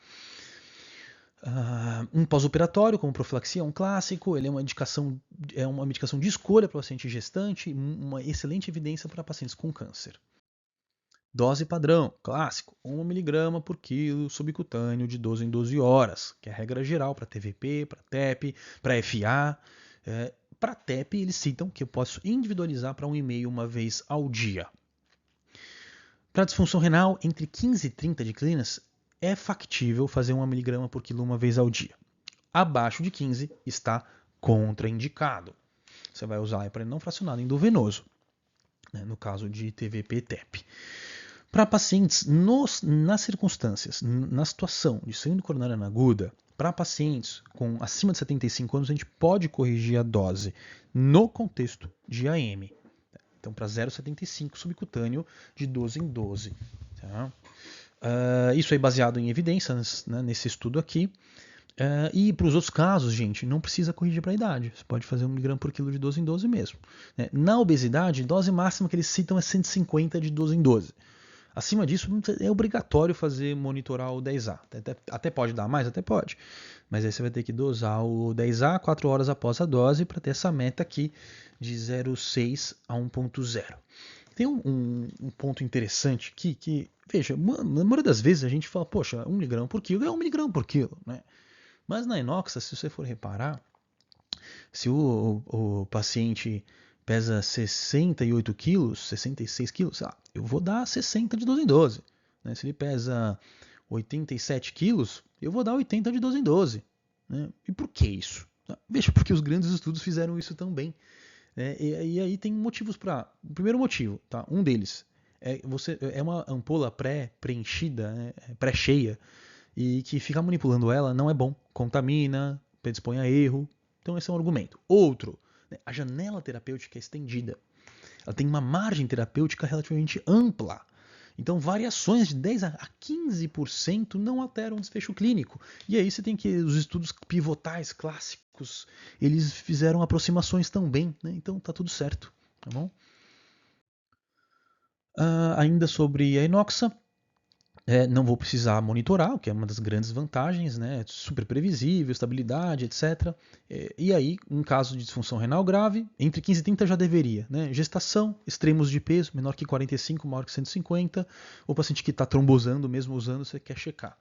Um pós-operatório, como profilaxia, é um clássico, ele é uma medicação de escolha para o paciente gestante, uma excelente evidência para pacientes com câncer. Dose padrão, clássico, 1 mg por quilo subcutâneo de 12 em 12 horas, que é a regra geral para TVP, para TEP, para FA. Para TEP, eles citam que eu posso individualizar para 1,5 uma vez ao dia. Para disfunção renal, entre 15 e 30 de clinas, é factível fazer 1 mg por quilo uma vez ao dia. Abaixo de 15 está contraindicado. Você vai usar a heparina não fracionada endovenoso, né, no caso de TVP TEP. Para pacientes, nas circunstâncias, na situação de síndrome coronariana aguda, para pacientes com acima de 75 anos, a gente pode corrigir a dose no contexto de AM. Então, para 0,75 subcutâneo de 12 em 12. Tá? Isso é baseado em evidências, né, nesse estudo aqui. E para os outros casos, gente, não precisa corrigir para a idade. Você pode fazer 1 mg por quilo de 12 em 12 mesmo. Né? Na obesidade, dose máxima que eles citam é 150 de 12 em 12. Acima disso, é obrigatório monitorar o 10A. Até pode dar mais? Até pode. Mas aí você vai ter que dosar o 10A 4 horas após a dose para ter essa meta aqui de 0,6 a 1,0. Tem um ponto interessante aqui que, veja, na maioria das vezes a gente fala, poxa, 1 mg por quilo é 1 mg por quilo, né? Mas na inoxa, se você for reparar, se o paciente pesa 68 quilos, 66 quilos, eu vou dar 60 de 12 em 12. Né? Se ele pesa 87 quilos, eu vou dar 80 de 12 em 12. Né? E por que isso? Veja, porque os grandes estudos fizeram isso também. E aí tem motivos para... O primeiro motivo, tá? Um deles, é uma ampola pré-preenchida, né? Pré-cheia, e que ficar manipulando ela não é bom. Contamina, predispõe a erro. Então esse é um argumento. Outro, né, a janela terapêutica é estendida. Ela tem uma margem terapêutica relativamente ampla. Então variações de 10 a 15% não alteram o desfecho clínico. E aí você tem que os estudos pivotais clássicos, eles fizeram aproximações também, né? Então tá tudo certo, tá bom? Ainda sobre a inoxa, não vou precisar monitorar, o que é uma das grandes vantagens, né? Super previsível, estabilidade, etc. E aí, em caso de disfunção renal grave, entre 15 e 30 já deveria, né? Gestação, extremos de peso, menor que 45, maior que 150, o paciente que está trombosando, mesmo usando, você quer checar.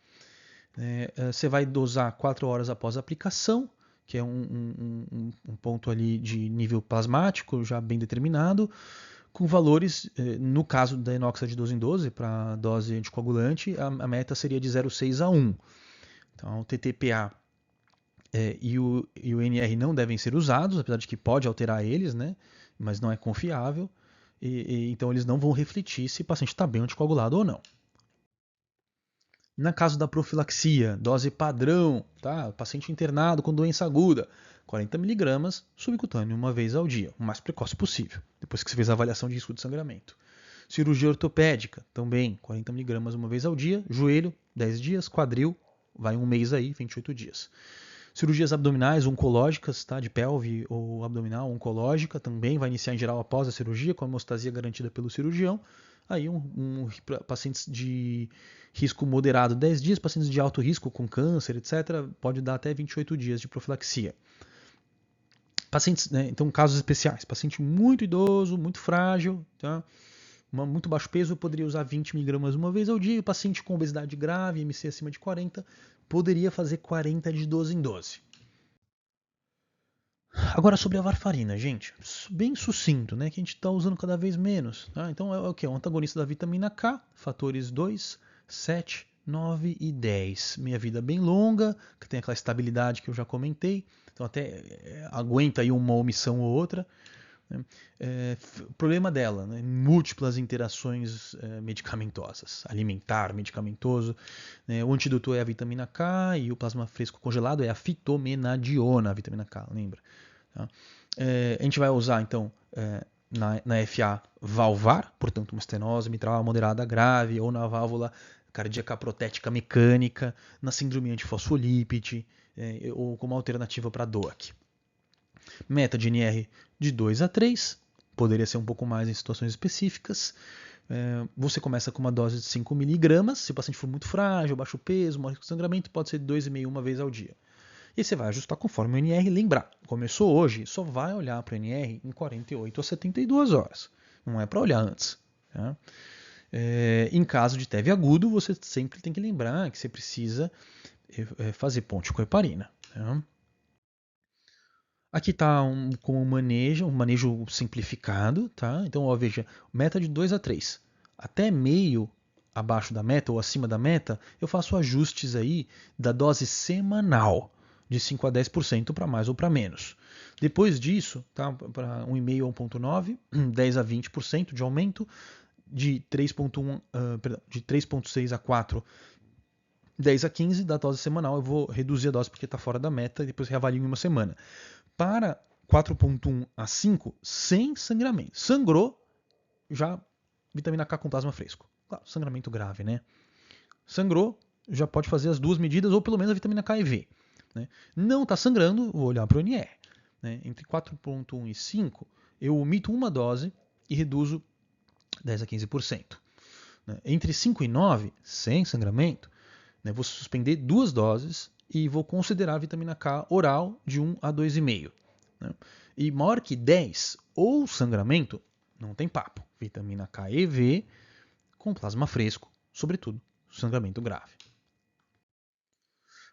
Você vai dosar 4 horas após a aplicação, que é um ponto ali de nível plasmático já bem determinado, com valores, no caso da inoxa de 12 em 12, para dose anticoagulante, a meta seria de 0,6 a 1. Então, o TTPA e o NR não devem ser usados, apesar de que pode alterar eles, né? Mas não é confiável. Então, eles não vão refletir se o paciente está bem anticoagulado ou não. Na caso da profilaxia, dose padrão, tá? Paciente internado com doença aguda, 40 mg subcutâneo uma vez ao dia, o mais precoce possível, depois que você fez a avaliação de risco de sangramento. Cirurgia ortopédica, também 40 mg uma vez ao dia, joelho, 10 dias, quadril, vai um mês aí, 28 dias. Cirurgias abdominais oncológicas, tá? De pelve ou abdominal oncológica, também vai iniciar em geral após a cirurgia, com a hemostasia garantida pelo cirurgião. Aí pacientes de risco moderado 10 dias, pacientes de alto risco com câncer, etc., pode dar até 28 dias de profilaxia. Pacientes, né, então casos especiais, paciente muito idoso, muito frágil, tá? Muito baixo peso, eu poderia usar 20 mg uma vez ao dia. O paciente com obesidade grave, MC acima de 40, poderia fazer 40 de 12 em 12. Agora sobre a varfarina, gente, bem sucinto, né? Que a gente está usando cada vez menos. Tá? Então é o que? É um antagonista da vitamina K, fatores 2, 7, 9 e 10. Meia vida bem longa, que tem aquela estabilidade que eu já comentei. Então até aguenta aí uma omissão ou outra. Né? Problema dela, né? Múltiplas interações medicamentosas, alimentar, medicamentoso. Né? O antídoto é a vitamina K e o plasma fresco congelado é a fitomenadiona, a vitamina K, lembra? Tá? A gente vai usar então na FA valvar, portanto uma estenose mitral moderada grave, ou na válvula cardíaca protética mecânica, na síndrome antifosfolípide, ou como alternativa para DOAC. Meta de NR de 2 a 3, poderia ser um pouco mais em situações específicas. Você começa com uma dose de 5 mg, se o paciente for muito frágil, baixo peso, maior risco de sangramento, pode ser de 2,5 uma vez ao dia. E você vai ajustar conforme o NR lembrar. Começou hoje, só vai olhar para o NR em 48 a 72 horas. Não é para olhar antes. Tá? Em caso de TEV agudo, você sempre tem que lembrar que você precisa fazer ponte com heparina. Tá? Aqui está com um manejo simplificado. Tá? Então, ó, veja, meta de 2 a 3. Até meio abaixo da meta ou acima da meta, eu faço ajustes aí da dose semanal de 5 a 10% para mais ou para menos. Depois disso, tá, para 1,5 a 1,9, 10 a 20% de aumento, de 3,6 a 4, 10 a 15 da dose semanal. Eu vou reduzir a dose porque está fora da meta e depois reavalio em uma semana. Para 4,1 a 5, sem sangramento. Sangrou, já vitamina K com plasma fresco. Claro, sangramento grave, né? Sangrou, já pode fazer as duas medidas, ou pelo menos a vitamina K e V. Né? Não está sangrando, vou olhar para o NR. Né? Entre 4,1 e 5, eu omito uma dose e reduzo 10 a 15%. Né? Entre 5 e 9, sem sangramento, né, vou suspender duas doses e vou considerar a vitamina K oral de 1 a 2,5. Né? E maior que 10 ou sangramento, não tem papo. Vitamina K e V com plasma fresco, sobretudo sangramento grave.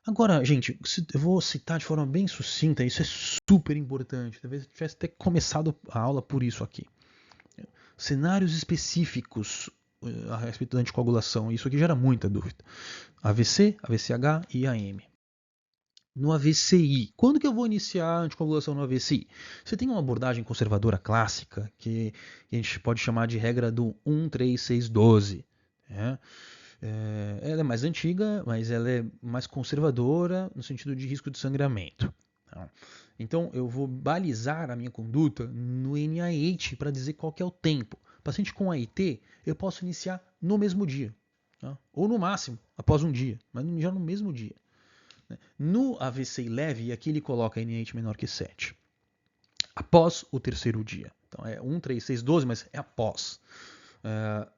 Agora, gente, eu vou citar de forma bem sucinta, isso é super importante. Talvez eu tivesse até começado a aula por isso aqui. Cenários específicos a respeito da anticoagulação, isso aqui gera muita dúvida. AVC, AVCH e AM. No AVCI, quando que eu vou iniciar a anticoagulação no AVCI? Você tem uma abordagem conservadora clássica, que a gente pode chamar de regra do 1-3-6-12. Né? Ela é mais antiga, mas ela é mais conservadora no sentido de risco de sangramento. Então, eu vou balizar a minha conduta no NIH para dizer qual que é o tempo. Paciente com AIT, eu posso iniciar no mesmo dia. Tá? Ou no máximo, após um dia, mas já no mesmo dia. No AVC leve, aqui ele coloca NIH menor que 7. Após o terceiro dia. Então é 1, 3, 6, 12, mas é após.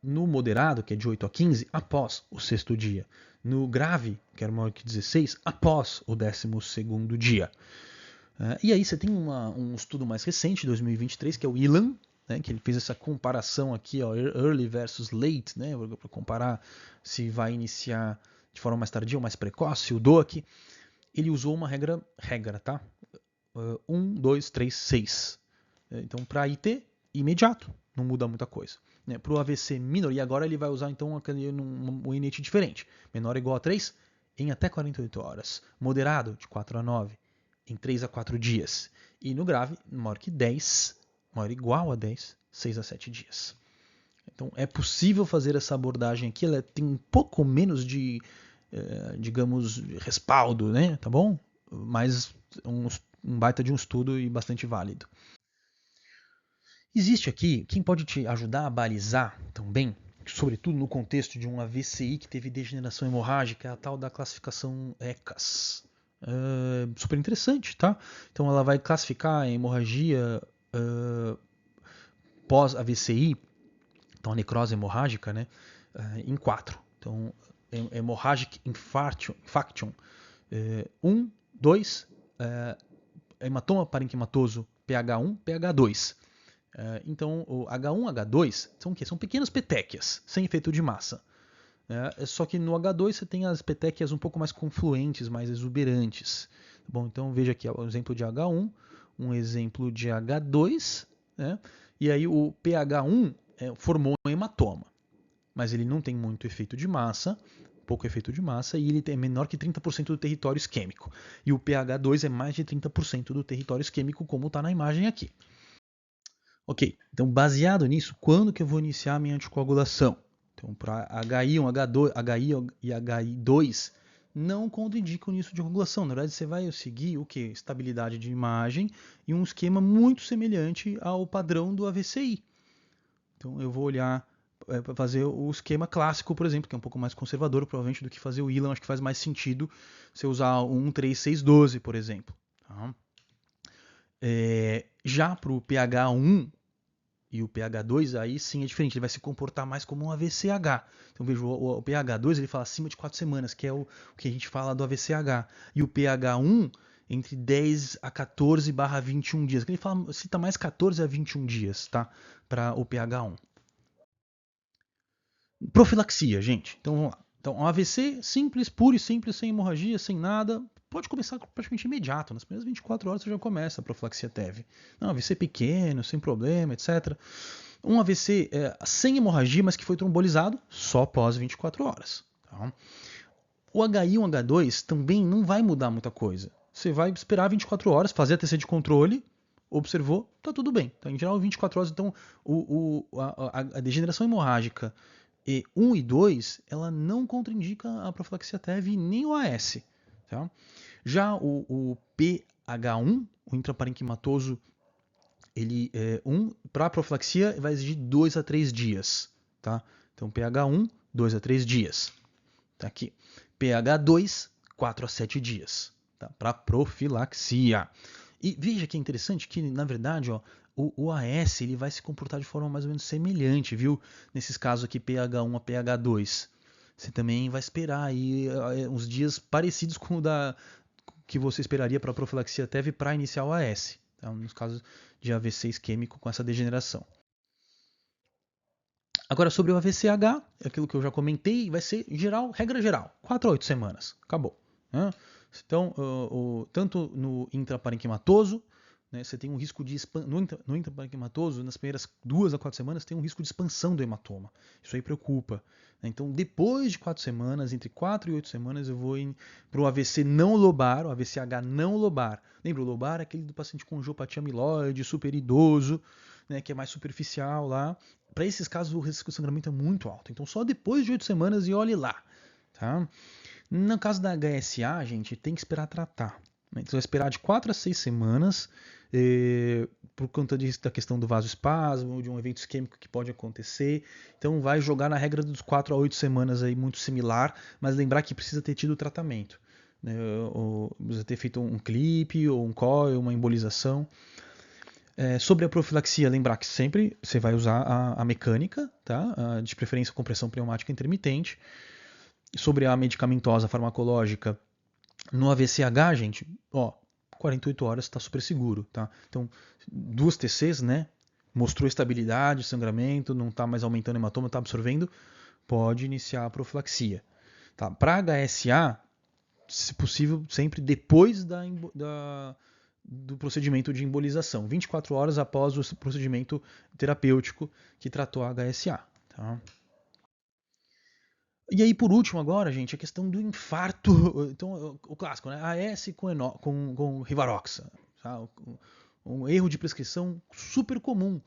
No moderado, que é de 8 a 15, após o sexto dia. No grave, que era maior que 16, após o 12º dia. E aí você tem um estudo mais recente, 2023, que é o Ilan, né, que ele fez essa comparação aqui, ó, early versus late, né, para comparar se vai iniciar de forma mais tardia ou mais precoce, o DOAC. Ele usou uma regra, tá? 1, 2, 3, 6. Então, para IT, imediato, não muda muita coisa. Né? Para o AVC minor, e agora ele vai usar então um INET diferente. Menor ou igual a 3, em até 48 horas. Moderado, de 4 a 9, em 3 a 4 dias. E no grave, maior que 10, maior ou igual a 10, 6 a 7 dias. Então, é possível fazer essa abordagem aqui. Ela tem um pouco menos de, digamos, respaldo, né? Tá bom? Mas um baita de um estudo e bastante válido. Existe aqui quem pode te ajudar a balizar também, sobretudo no contexto de um AVCI que teve degeneração hemorrágica, a tal da classificação ECAS. Super interessante, tá? Então ela vai classificar a hemorragia pós-AVCI, então a necrose hemorrágica, né, em 4. Então, hemorrhagic infarction 1, 2, hematoma parenquimatoso pH1, pH2. Então, o H1 H2 são o quê? São pequenas petequias, sem efeito de massa. Só que no H2 você tem as petequias um pouco mais confluentes, mais exuberantes. Bom, então veja aqui um exemplo de H1, um exemplo de H2, né? E aí o pH1 formou um hematoma, mas ele não tem muito efeito de massa, pouco efeito de massa, e ele é menor que 30% do território isquêmico. E o pH2 é mais de 30% do território isquêmico, como está na imagem aqui. Ok, então baseado nisso, quando que eu vou iniciar a minha anticoagulação? Então, para HI1, HI e HI2 não contraindicam nisso de coagulação. Na verdade, você vai seguir o que? Estabilidade de imagem e um esquema muito semelhante ao padrão do AVCI. Então, eu vou olhar para fazer o esquema clássico, por exemplo, que é um pouco mais conservador, provavelmente, do que fazer o Ilan. Acho que faz mais sentido você usar o 1, 3, 6, 12, por exemplo. Tá? Já para o pH1 e o pH2, aí sim é diferente, ele vai se comportar mais como um AVCH. Então veja, o pH2 ele fala acima de 4 semanas, que é o que a gente fala do AVCH. E o pH1 entre 10 a 14/21 dias. Ele fala, cita mais 14 a 21 dias, tá? Para o pH1. Profilaxia, gente. Então vamos lá. Então, um AVC simples, puro e simples, sem hemorragia, sem nada, pode começar praticamente imediato. Nas primeiras 24 horas você já começa a profilaxia TEV. Um AVC pequeno, sem problema, etc. Um AVC sem hemorragia, mas que foi trombolizado, só após 24 horas. Tá? O HI e o H2 também não vai mudar muita coisa. Você vai esperar 24 horas, fazer a TC de controle, observou, tá tudo bem. Então, em geral, 24 horas, então, a degeneração hemorrágica E1 e 2, ela não contraindica a profilaxia TEV nem o AS. Tá? Já o PH1, o intraparenquimatoso, ele para profilaxia vai exigir 2 a 3 dias. Tá? Então, PH1, 2 a 3 dias. Tá aqui. PH2, 4 a 7 dias. Tá? Para profilaxia. E veja que é interessante que, na verdade, ó, o AS ele vai se comportar de forma mais ou menos semelhante, viu? Nesses casos aqui, pH1 a pH2. Você também vai esperar aí uns dias parecidos com o que você esperaria para a profilaxia TEV para iniciar o AS. Tá? Nos casos de AVC isquêmico com essa degeneração. Agora, sobre o AVCH, aquilo que eu já comentei, vai ser geral, regra geral, 4 a 8 semanas. Acabou. Né? Então, tanto no intraparenquimatoso, né, você tem um risco de no intraparenquimatoso, nas primeiras 2 a 4 semanas, tem um risco de expansão do hematoma. Isso aí preocupa. Né? Então, depois de 4 semanas, entre 4 e 8 semanas, eu vou para o AVC não lobar, o AVCH não lobar. Lembra, o lobar é aquele do paciente com angiopatia amiloide, super idoso, né, que é mais superficial lá. Para esses casos, o risco de sangramento é muito alto. Então, só depois de 8 semanas e olhe lá. Tá? No caso da HSA, gente, tem que esperar tratar. Então, vai esperar de 4 a 6 semanas, por conta da questão do vasoespasmo, de um evento isquêmico que pode acontecer. Então, vai jogar na regra dos 4 a 8 semanas, aí, muito similar, mas lembrar que precisa ter tido tratamento. Né? Ou precisa ter feito um clipe, ou um coil, uma embolização. Sobre a profilaxia, lembrar que sempre você vai usar a mecânica, tá? De preferência compressão pneumática intermitente. Sobre a medicamentosa farmacológica, no AVCH, gente, 48 horas está super seguro, tá? Então, 2 TCs, né? Mostrou estabilidade, sangramento, não está mais aumentando o hematoma, está absorvendo, pode iniciar a profilaxia. Tá? Para HSA, se possível, sempre depois do procedimento de embolização, 24 horas após o procedimento terapêutico que tratou a HSA. Tá? E aí, por último, agora, gente, a questão do infarto. Então, o clássico, né? AS com Rivaroxa. Tá? Um erro de prescrição super comum.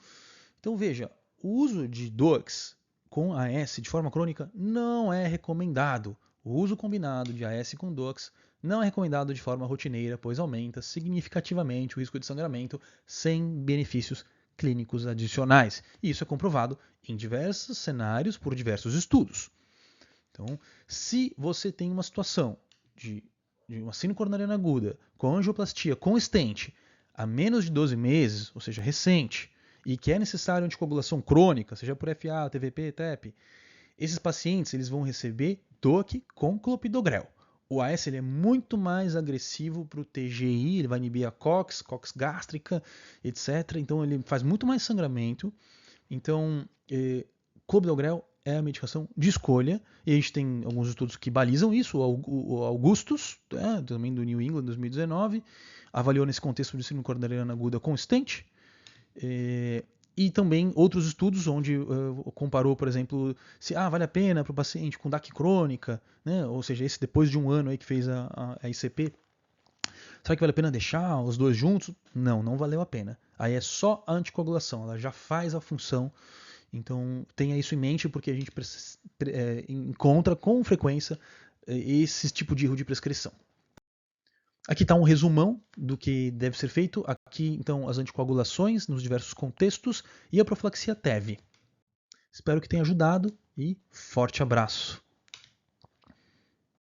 Então, veja, o uso de DOACs com AS de forma crônica não é recomendado. O uso combinado de AS com DOACs não é recomendado de forma rotineira, pois aumenta significativamente o risco de sangramento sem benefícios clínicos adicionais. E isso é comprovado em diversos cenários por diversos estudos. Então, se você tem uma situação de uma síndrome coronariana aguda com angioplastia com stent há menos de 12 meses, ou seja, recente, e que é necessário anticoagulação crônica, seja por FA, TVP, TEP, esses pacientes eles vão receber DOAC com clopidogrel. O AS ele é muito mais agressivo para o TGI, ele vai inibir a COX gástrica, etc. Então ele faz muito mais sangramento. Então, clopidogrel é a medicação de escolha, e a gente tem alguns estudos que balizam isso. O Augustus, também do New England, 2019, avaliou nesse contexto de síndrome coronariana aguda com stent, e também outros estudos onde comparou, por exemplo, se vale a pena para o paciente com DAC crônica, né? Ou seja, esse depois de um ano aí que fez a ICP, será que vale a pena deixar os dois juntos? Não, não valeu a pena. Aí é só a anticoagulação, ela já faz a função. Então tenha isso em mente, porque a gente encontra com frequência esse tipo de erro de prescrição. Aqui está um resumão do que deve ser feito. Aqui, então, as anticoagulações nos diversos contextos e a profilaxia TEV. Espero que tenha ajudado e forte abraço.